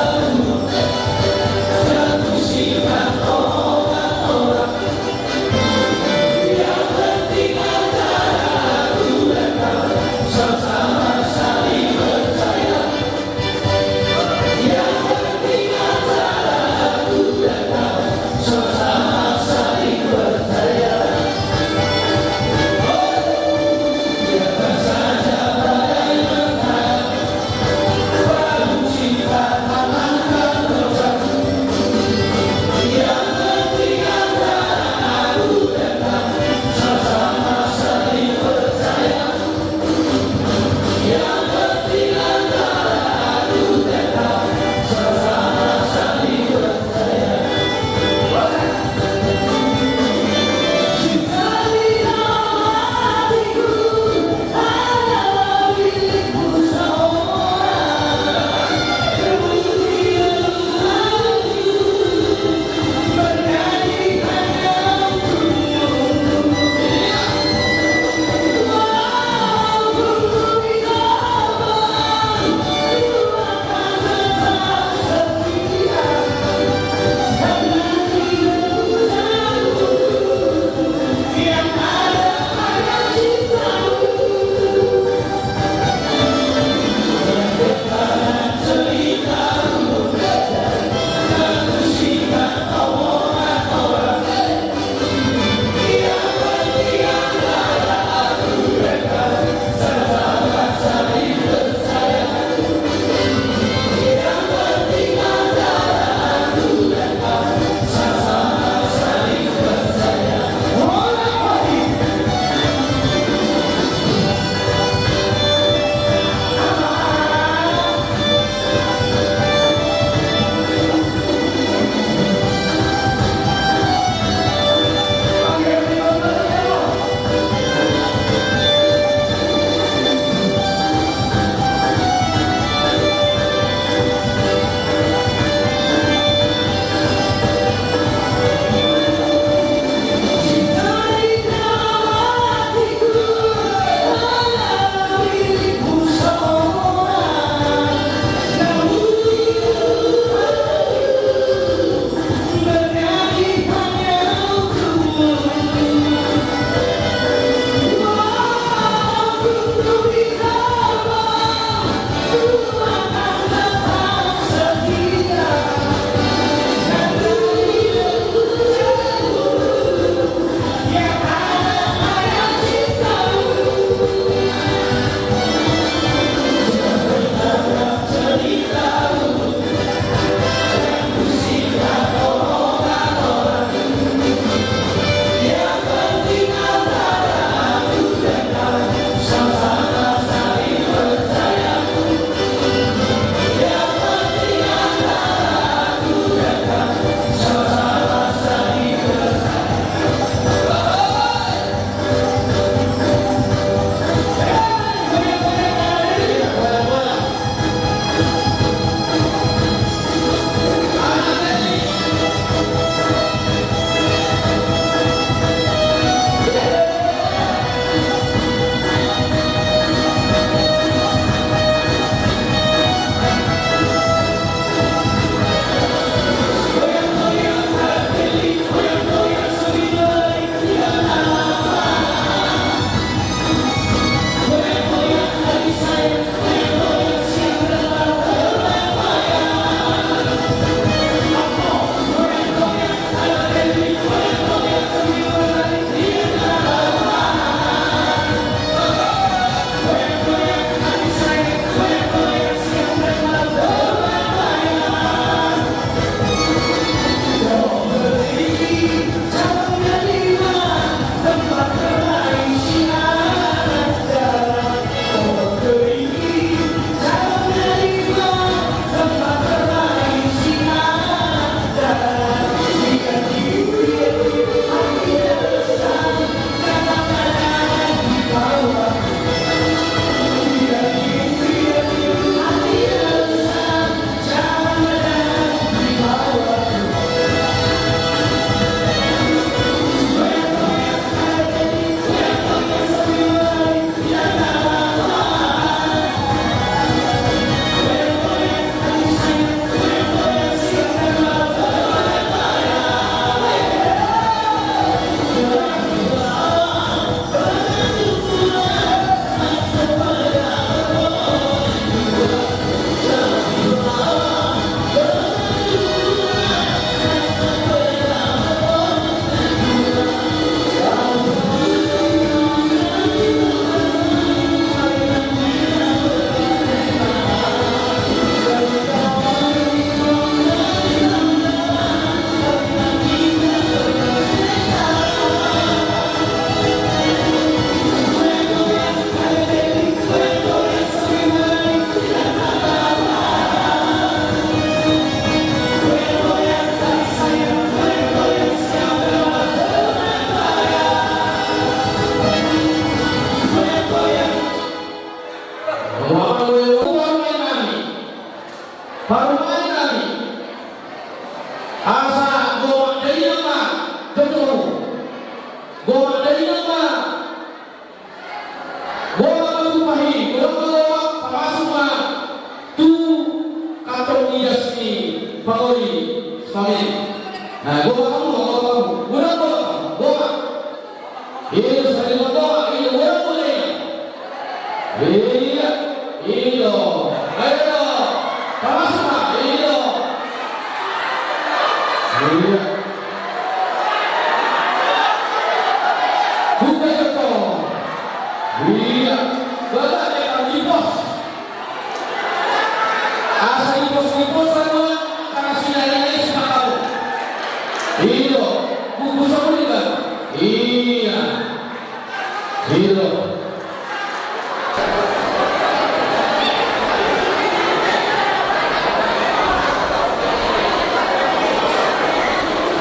Hero.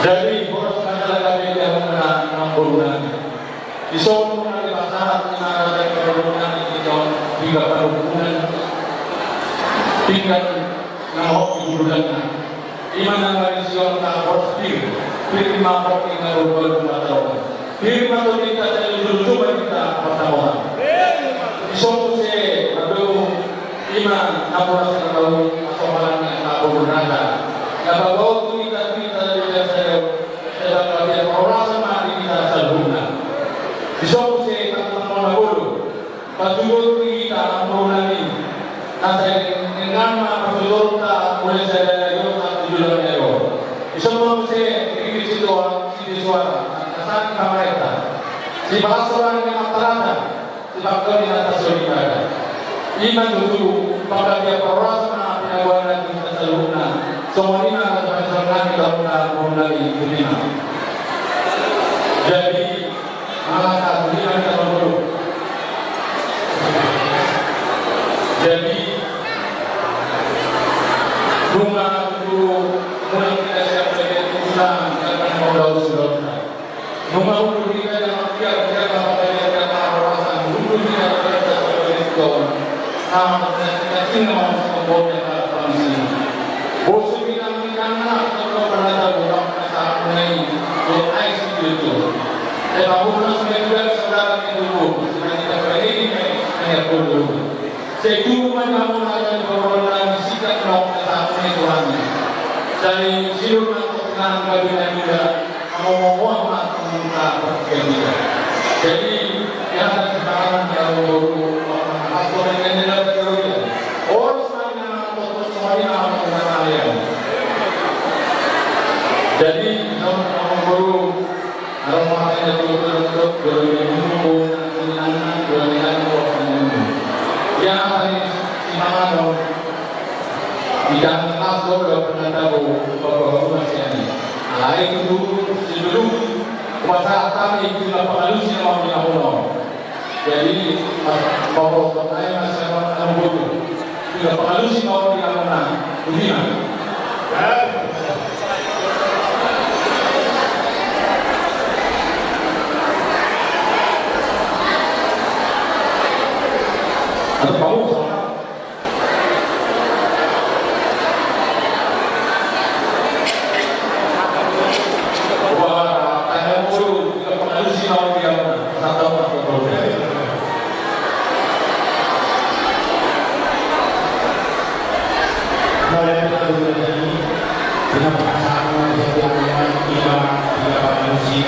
Jadi boros adalah kami yang menang Isong mengenai pasangan mengenai perhubungan itu hingga perhubungan tingkat nahok diburukan iman yang lain siang tak positif firma kopi ngaruh tahun firma itu kita jadi coba kita pertama Isong se aduh iman apa tahu asoman apa berada kalau kita dalam bagian orang sama kita sempurna. Bisa saya katakan dulu, pasal kita sempurna ini. Nasi dengan pasal kita boleh saya jawab tujuan saya. Bisa saya di situ suara, asal kamera. Si bahasa yang terada, si bahasa yang atas solidara. Iman dulu pada dia orang sama pengawalan kita sempurna. Semua ini akan terjadi dalam lagi dunia. Jadi malah satu ini kita perlu. Jadi rumah itu mulai kita siap sebagai tulang akan modal sudah. Rumah itu kita yang kita kata kawasan dulu kita sebagai itu. Nama kita tinggal membuatnya transisi. Bos karena kalau pernah tahu saat mengenai ICT itu, saya bangun sebenarnya saudara itu sebenarnya kita beri hanya dulu. Saya cuma bangun ada beberapa sikap kalau saat mengenai dari siluman ketenangan kabinet juga mau minta perhatian. Jadi yang sekarang kalau aku dengan jelas terus orang semuanya semuanya mengenai jadi orang guru orang yang untuk guru anak yang paling siapa tidak kelas sudah pernah tahu bahwa masih ini. Lain dulu sebelum masa kami juga pengalusnya mau dilakukan. Jadi bahwa saya masih orang guru juga pengalusnya mau dilakukan. Begini. Atau kamu bahwa tanya guru juga pengalusi mau dia satu atau dua. Mulai dari ini dengan perasaan yang tiba pengalusi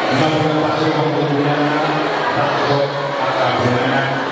dengan berpasang kemudian takut akan benar.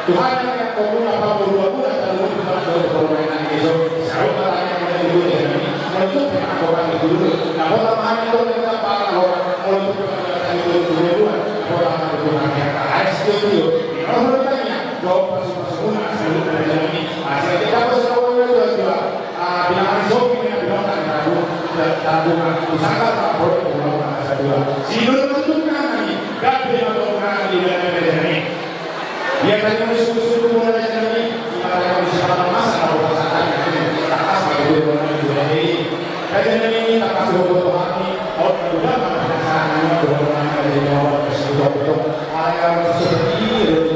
Tuhan yang komuna apa berubah pun akan berubah dari permainan itu. Saya bertanya kepada ibu ini, menutup dengan orang itu dulu. Nah, orang itu kita pakai orang menutup dengan itu dulu. Orang itu hanya harus itu. Kalau bertanya, jawab pasung-pasung asal dari ini. Asal kita pasung juga. Bila hari sopi yang bilang ragu dan tabungan usaha tak boleh pulang asal dua. Si belum tentukan ini, gak boleh melakukan di dalam ini. Dia tadi musuh-musuh mulai dari kita bisa masa kalau pasangan ini tak pas bagi dua ini. Kajian ini tak pas dua hati. Kalau sudah pasangan dua dari awal ke situ area seperti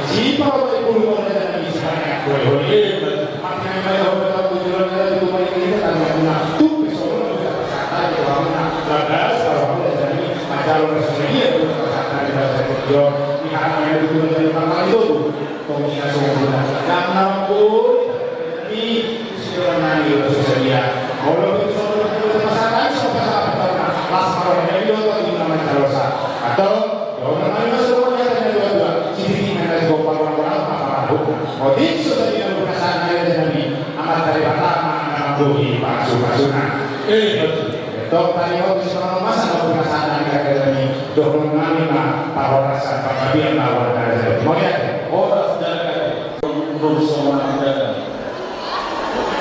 si para ibu orang dari sana boleh maknanya kalau kita tujuan kita itu baik kita kan nak tuh besok kita ada orang nak bagas kalau dari macam resmi itu ada di dalam video ini hanya tujuan dari kamar itu komunikasi semua yang nampun ini sudah nanti sosial media kalau itu soal masalah las para medio atau nama Jasa atau orang lain semuanya hanya dua sisi mana gopal orang apa motif sudah yang berkesan dari amat dari Batam anak bui pasukan dok tadi waktu selama masa berkesan dari dorong nama para rasa pengabdian lawan dari mau ya bersama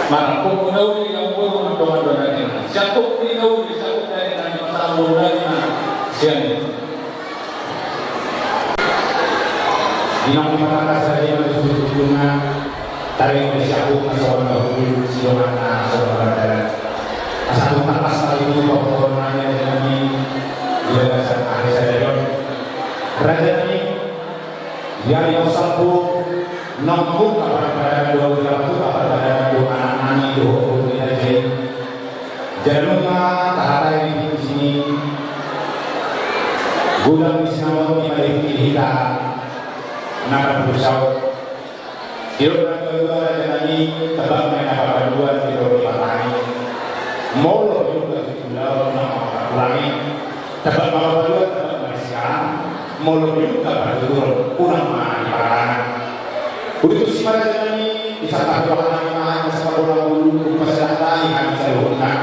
mana pengguna yang boleh mendoakan siapa pengguna siapa dari masalah modalnya siang dinam mata saya yang disebut dengan tarik siapa masalah dahulu siapa saudara asal tak asal itu pokoknya ini dia dasar ahli saya raja ini yang sapu nombor kepada dua kepada dua anak-anak itu jalurnya tahara ini di sini gudang di sana di balik kita nak berusaha hidup kedua jadi tebak mereka berdua di matahari mau juga pulau nama ulangi tebak berdua tebak sekarang mau juga berdua kurang mah di parana untuk si para ini bisa tak orang sepak bola dulu masalah yang bisa dilakukan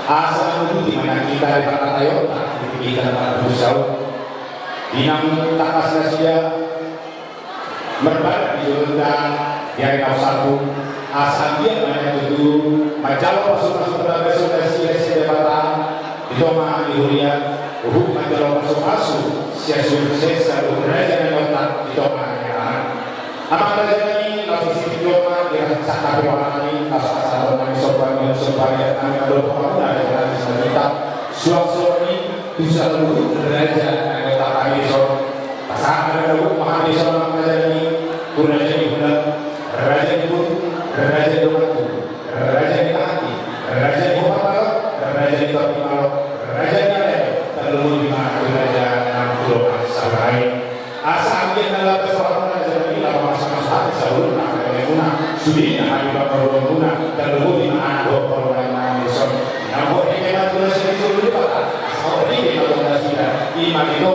asal itu di mana kita di kata Toyota kita dapat berusaha dinam takas Asia merbat di Juga dari satu asal dia banyak itu majalah masuk sudah sia-sia Batam itu mah di Huria majalah masuk sia-sia berada di otak itu mah apa terjadi kalau sisi diploma dia sangat berwarna asal orang sobat kami ada pengguna dengan Simanjuntak suatu ini bisa dulu derajat anggota kami pasangan ada dulu mahal terjadi derajat di bulan derajat di bulu derajat di waktu derajat di hati derajat di kepala derajat di topi malu derajat di ada terlalu di mana derajat 60 sampai asal dia adalah seorang sahur nak guna sudah hari bapak guna terlalu di mana doktor yang besok yang boleh kita tulis itu dulu pak sahur ini kalau nggak sudah iman itu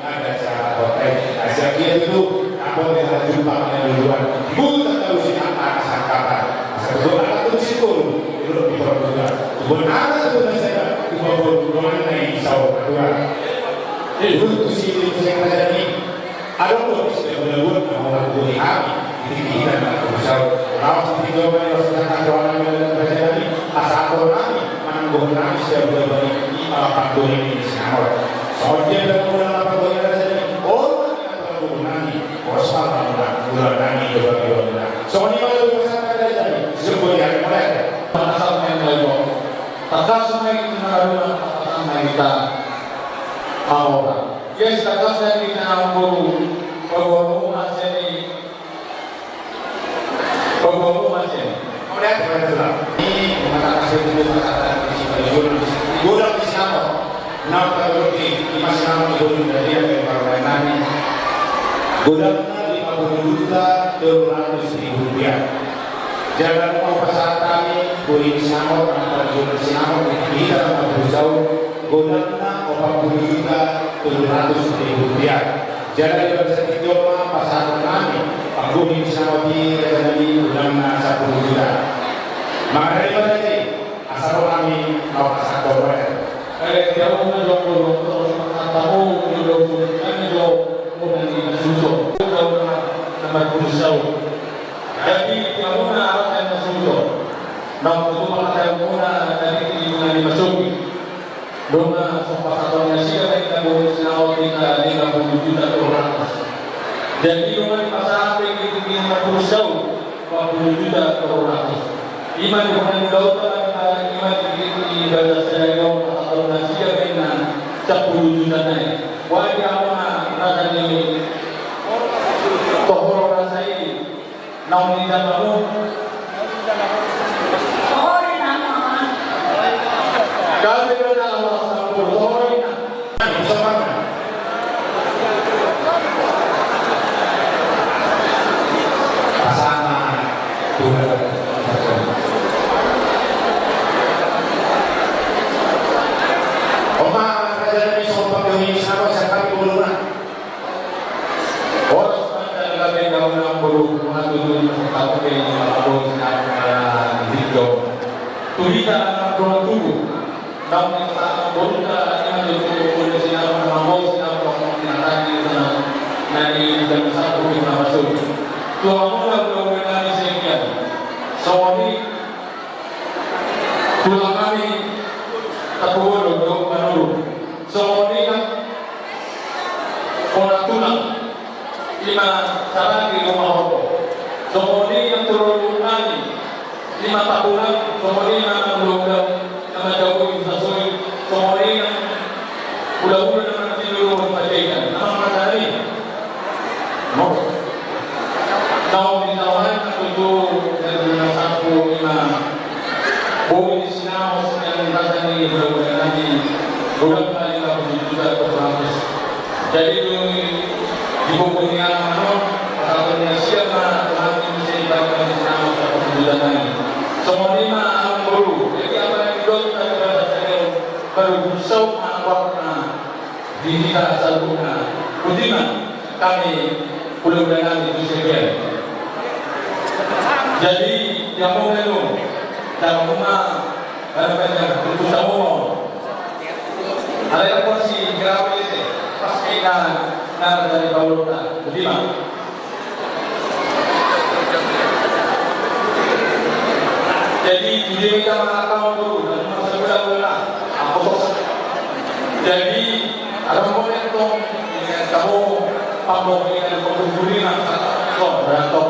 ada cara hotel asyik itu apa yang jumpa yang duluan bukan terus anak sangkatan sebelum anak itu sikul itu di perbuatan sebelum anak itu saya di perbuatan ini sahur kedua itu sih yang terjadi ada pun sudah buat orang boleh habis kita nak berusaha kalau kita harus melakukan orang yang terjadi asal orang menanggung kami sudah berbagi pandu ini semua soal dia dan orang apa yang terjadi orang yang menanggung kami orang bulan kami berbagi soal ini kalau bersama terjadi sebuah yang mulai asal yang lain tak semua kita melakukan sama kita awal yes tak semua kita ambil bahwa masih kemudian ini mengatakan sebelum mengatakan di sini gudang di sana nak terjadi di masa itu dari yang permainan gudangnya 50 juta 200.000 rupiah jalan mau pasar kami boleh di sana antara jual di sana kita berusaha gudangnya 40 juta 200.000 rupiah jalan yang bisa dijual pasar kami aku bisa di ulang 10 juta. Maka dari mana ini asal kami mau pasar korban. Dia mau ngomong terus tahu kami do mau di susu. Nomor berusaha. Jadi dia mau arah yang susu. Nomor itu malah muna dari di masuki. Dona sempat satunya sih kita boleh senau di 50 juta orang. Jadi rumah di pasar itu di berusaha 40 juta orang. Iman bukan dautan iman di bahasa saya atau nasi dengan 10 juta naik. Wajah mana rasa ini naon di dalammu. Sorry naman. Kalau dia dalam masa sorry na. Bisa mana? Pasangan Tuhan. Oma kerajaan ini soal pagawin sama sa kapitulunan. Oras na nalagay na ng bulu mga tutulong sa tao kay Matondang na video. Tulita ang mga tubo. Nang sa bunda ang tutulong sa sila mga mga sila mga tinatagi na naiigan sa tubig na basura. Tuwang lang gawin namin sa inyo. So tulang kami katulog o manulog. So orang tulang lima sarang rumah somoni yang turun nani 5 tahunan somoni yang belum yang jauh sasoi somoni yang udah dengan tidur pastikan nama matahari mau tahu di tawaran itu dari satu 5 bumi di sinau yang rasanya belum nanti bulan kali kalau juga berlangsung jadi di buku yang mana kalau siapa nanti bisa dibagikan di sana atau bulan ini semua 5 alam baru jadi apa yang didot baru busau warna di kita salurna budiman kami mudah-mudahan itu sekian jadi yang mau melu dan rumah banyak untuk semua ada yang porsi gerak ini pastikan nar dari Pauluna budiman jadi kita mengaku dulu dan masa muda aku jadi ada momentum dengan kamu pamong dengan pembunuhan kok berantem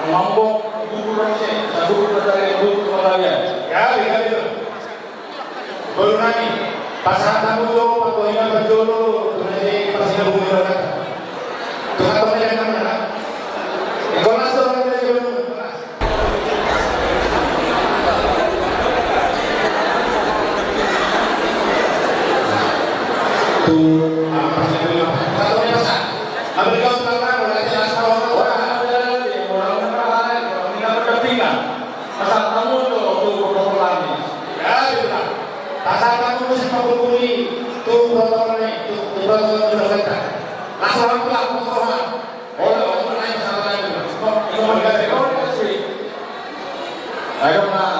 ngomong guru rose satu dari guru kalian Ya, lihat itu. Baru nanti pasangan tamu tuh pakohnya berjodoh tunai pasangan bumi orang. Tuhan Tuhan yang mana? Ikonas tuh orang yang jodoh. Tuh, apa sih itu? Satu pasangan. Ambil kau tangan, nanti asal orang asal kamu tuh protokol lagi ya gitu lah. Asal kamu mesti menghubungi tuh protokolnya, tuh protokol kita. Asal aku laku soal, orang lain sama lain. itu mereka rekomendasi ayo mah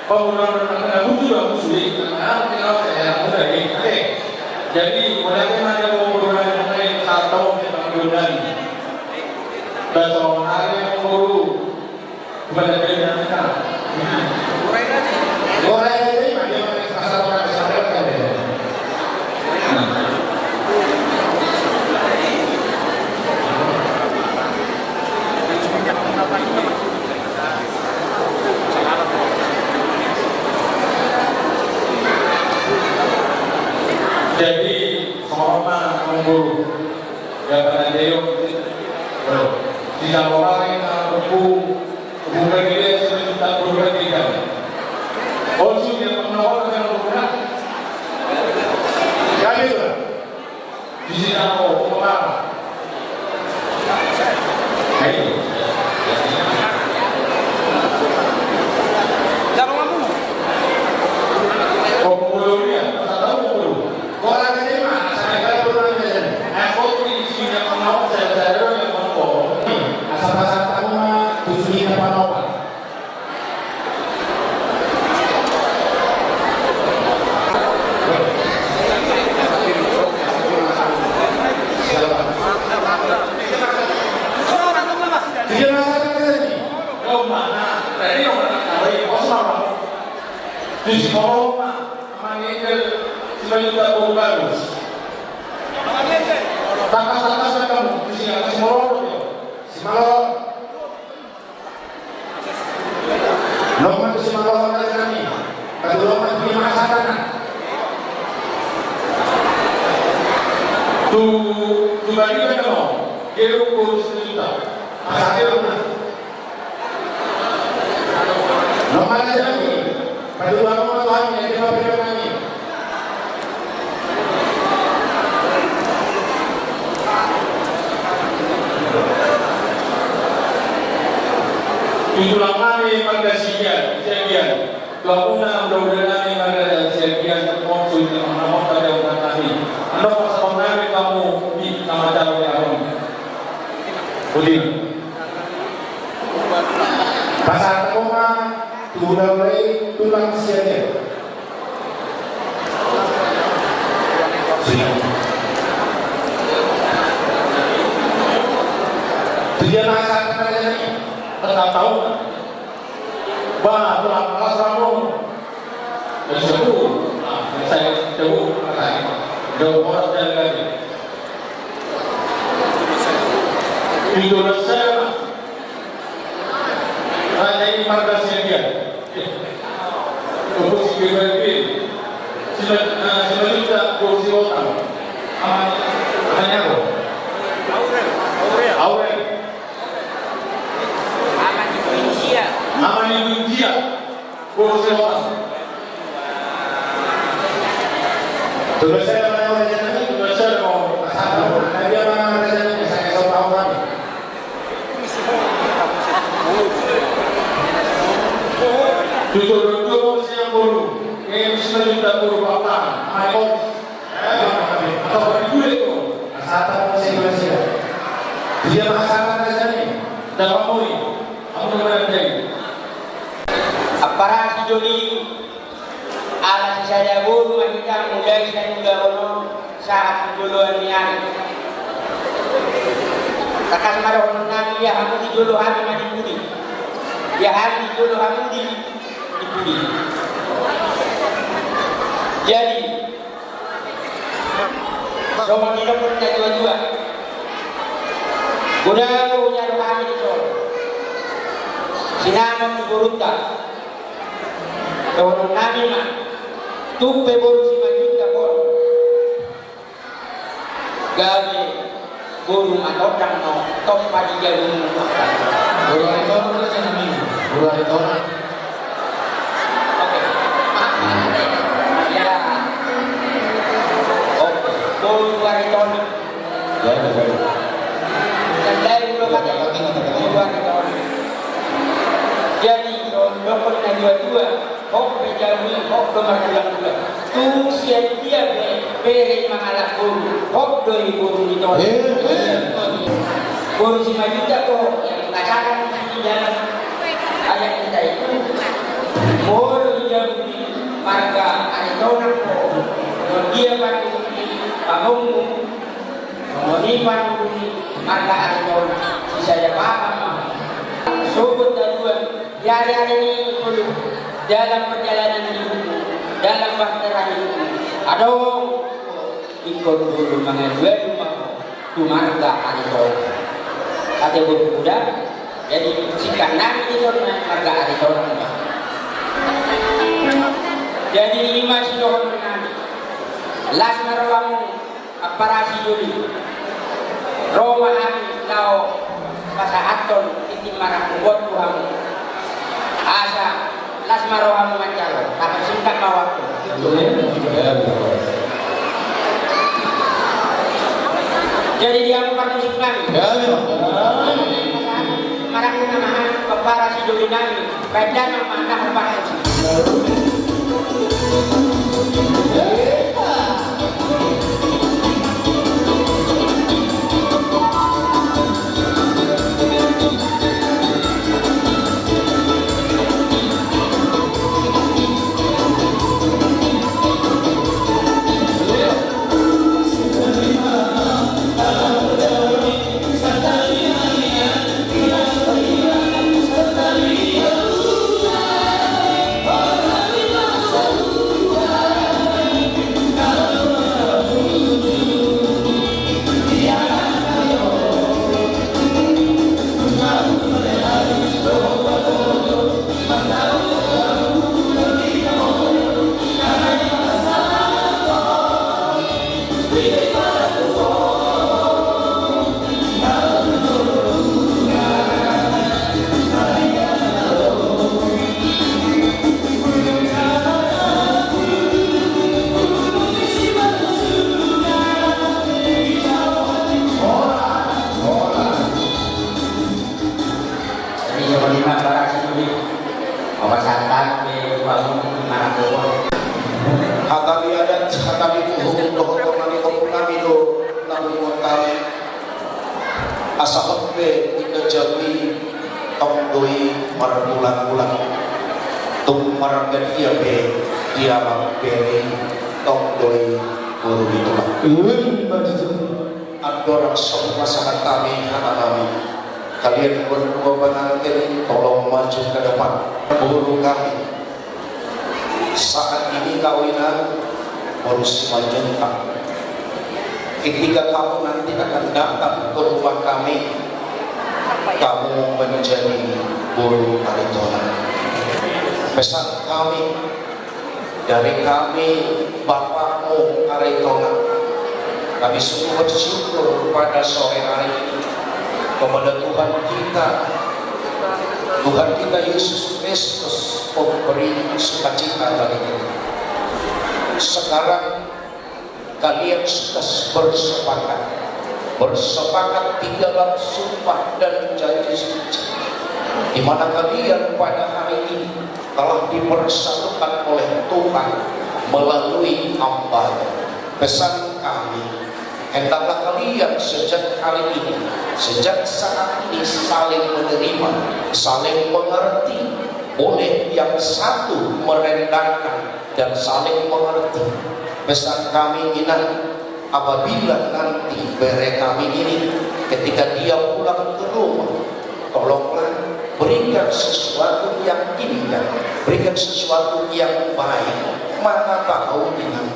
pembunuhan benar juga musuh karena kita saya muda ini jadi mereka ada pembunuhan yang lain 1 tahun kita bulan besok hari yang baru kepada mereka Orang ini macam asal orang besar kan. jadi sama mengguru ya pada dia tidak orang yang bukan dia sudah tak berpergian also dia menawar dengan bukan Jadi lah. di sini aku mengarah Orang ini mana? Saya kira turun aja. Asal-asal kamu mah tujuh apa nopo? Dia masa ini. di sekolah manggil Simanjuntak bagus. Takas-takas kamu di sini ada Simolong ya. Simalong. Loman itu Simalong dari kami. Kalau loman di masa tanah. Tu bagi kan dong. Dia urus 1 juta. Nomor lagi, kedua nomor Tuhan yang kita berikan ini. Itulah kami pada sekian Tuhan mudah-mudahan pada sekian konsul yang menambah pada umat kami. Anda pasal kami kamu di nama calon yang Udin. Pasal koma tulaway tulang siya. Tujuan asal kepada ini Tengah tahun tulang kelas kamu saya jauh orang dan lagi itu saya hanya ini markasnya dia untuk si BBB Simanjuntak kursi otak hanya Aurel Aman Indonesia kursi otak tugas saya mau rencana ini tugas saya mau pasal dia mau rencana saya tahu kan. Jujur kursi yang baru Simanjuntak baru Batam Maikon atau berdua itu Asal Indonesia. Dia masalah rencana ini. dalam mui aku mengerti Aparasi Juli ala sisada buru kita mulai dan juga ono saat duluan niat. Takas marah nami ya hamu di dulu hami mandi budi. Ya hami dulu hamu di budi. Jadi semua kita pun dua-dua. Udah punya kami di Solo. Sinamang di Burunta. Kalau nami mah tupe boru Simanjuntak boru. Gawe boru Matondang no top padi jagung. Boru Aritona itu saya nami. Boru Aritona. Oke. Ya. Oke. Boru Aritona. Ya, betul. Dan lain belum ada boru Aritona. Jadi dokter na dua-dua, hok bejawi, hok domartulang juga. Tu sian dia bere mangalak guru, hok doi guru di tol. Guru Simanjuntak kok yang mengatakan di dalam ayat kita itu, guru jawi marga Aritona kok, dia bantu pamungmu, menipan marga Aritona, sisa paham. Sobut dua hari-hari ini perlu dalam perjalanan hidupmu, dalam bahtera hidupmu. Ada ikut dulu mengenai tu marga Aritona. Kata berkuda, jadi sikap nami itu marga Aritona. Jadi lima silohan nami. Las marawamu aparasi dulu. Roma kami kau pasahaton itim marang buat Tuhan. Asa las marohamu mancalo, tapi singkat mawaktu. Jadi dia musik kami. Marang namahan kepara si dulu nami, badan mana kepara si. Oh, Hatami adat, hatami puhung, dohotong nami kopunami do namun motal asa hotbe ina jawi tong doi marbulan-bulan tung margadia be dialam beri tong doi guru itulah adorang semua sangat kami kami kalian berdua pengantin tolong maju ke depan guru kami saat ini kawinan harus Simanjuntak. Ketika kamu nanti akan datang ke rumah kami, kamu menjadi guru Aritona. Pesan kami dari kami Bapakmu Aritona, kami sungguh bersyukur pada sore hari ini kepada Tuhan kita Yesus Kristus memberi sukacita bagi kita. Sekarang kalian sudah bersepakat di dalam sumpah dan janji suci, di mana kalian pada hari ini telah dipersatukan oleh Tuhan melalui hamba. Pesan kami, hendaklah kalian sejak hari ini, sejak saat ini saling menerima, saling mengerti, boleh yang satu merendahkan dan saling mengerti. Pesan kami ini, apabila nanti bere kami ini ketika dia pulang ke rumah, tolonglah berikan sesuatu yang indah, berikan sesuatu yang baik. Mana tahu dengan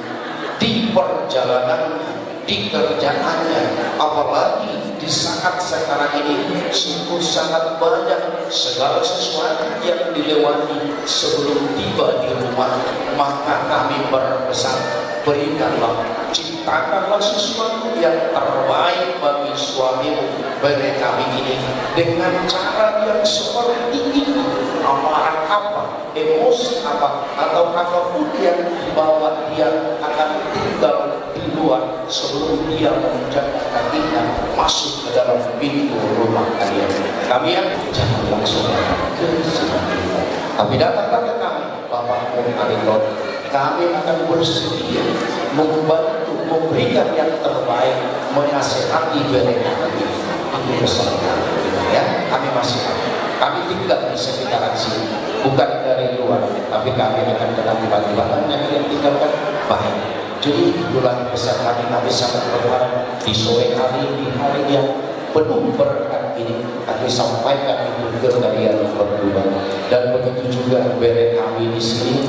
di perjalanan, di kerjaannya, apalagi di saat sekarang ini sungguh sangat banyak segala sesuatu yang dilewati sebelum tiba di rumah. Maka kami berpesan, berikanlah, ciptakanlah sesuatu yang terbaik bagi suamimu, bagi kami ini, dengan cara yang seperti ini. Amarah apa, emosi apa, atau apapun yang dibawa, dia akan tinggal di luar sebelum dia menginjakkan kakinya masuk ke dalam pintu rumah kalian. Kami yang jangan langsung ke sini, tapi datanglah ke kami, Bapakmu Aritona. Kami akan bersedia membantu, memberikan yang terbaik, menasihati mereka kami. Itu pesan kami, ya. Kami masih kami tinggal di sekitaran sini, bukan dari luar, tapi kami akan datang tiba-tiba yang kalian tinggalkan baik. Jadi bulan besar kami sangat berharap di sore hari, di hari yang penuh berkat ini, kami sampaikan itu ke kalian berdua. Dan begitu juga bere kami di sini,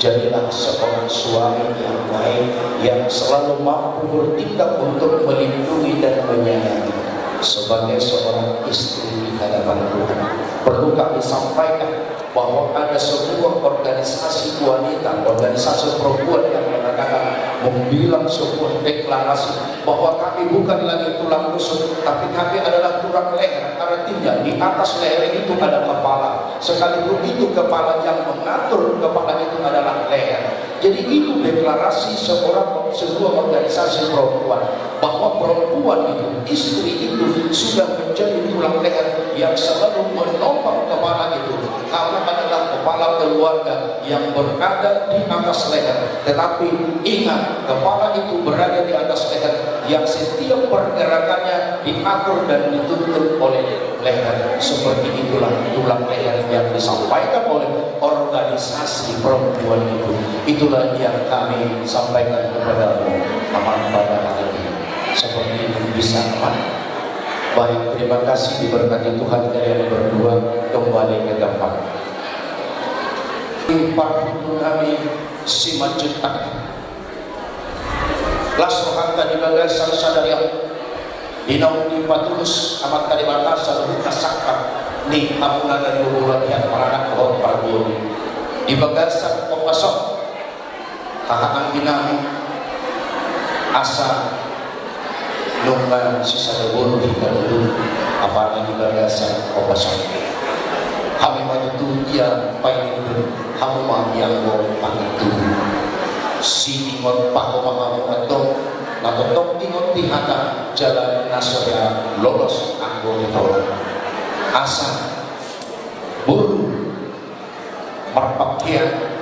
jadilah seorang suami yang baik, yang selalu mampu bertindak untuk melindungi dan menyayangi. Sebagai seorang istri di hadapan Tuhan, perlu kami sampaikan bahwa ada sebuah organisasi wanita, organisasi perempuan yang mengatakan, membilang sebuah deklarasi bahwa kami bukan lagi tulang rusuk, tapi kami adalah tulang leher. Artinya di atas leher itu ada kepala, sekalipun itu kepala yang mengatur kepala itu adalah leher. Jadi itu deklarasi sebuah organisasi perempuan, bahwa perempuan itu, istri itu sudah menjadi tulang leher yang selalu menopang kepala itu. Kamu adalah kepala keluarga yang berada di atas leher, tetapi ingat, kepala itu berada di atas leher yang setiap pergerakannya diatur dan dituntut oleh leher. Seperti itulah tulang leher yang disampaikan oleh organisasi perempuan itu. Itulah yang kami sampaikan kepadamu aman pada hari ini. Seperti itu bisa aman. Baik, terima kasih, diberkati Tuhan. Kalian berdua kembali ke tempat. Parlindungan Simanjuntak Lasrohan tadi bagasan sadariang Dinau di patulus amat tadi batas Saluh kasakar Ni apunan dan bubulan yang paranak kohon parabun Di bagasan kopasok Tahaan dinami Asa Nunggan sisa debur di dulu Apalagi di bagasan kopasok Kami manutu dia paling hamma yang mau pantu si ingot pahoma atau natotok ingot tihata jalan nasoya lolos anggo ditolak asa buru berpakaian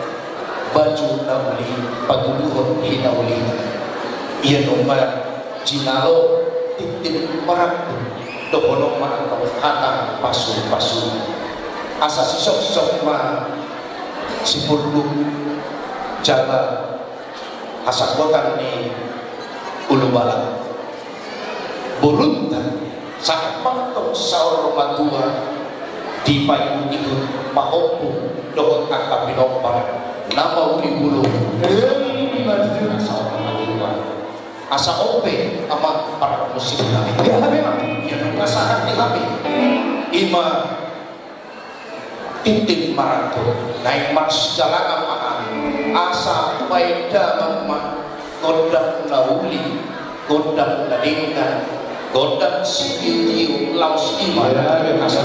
baju nauli patuluhon hinauli iya nomor jinalo titin merak dohono atau hatang pasu asa sisok ma sipuluk jaga hasakotan ni ulubalang buluntan saat pantong saur matua di payung itu maopo dohon kakak pinopar nama uli bulu asa ope ama para musik kami ya memang yang merasakan di kami ima tintin marato naik mars jalan makan asa paida mama godam nauli godam nadingkan godam sikiti laus ima asa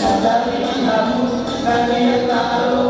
Sadari kamu, kalian tahu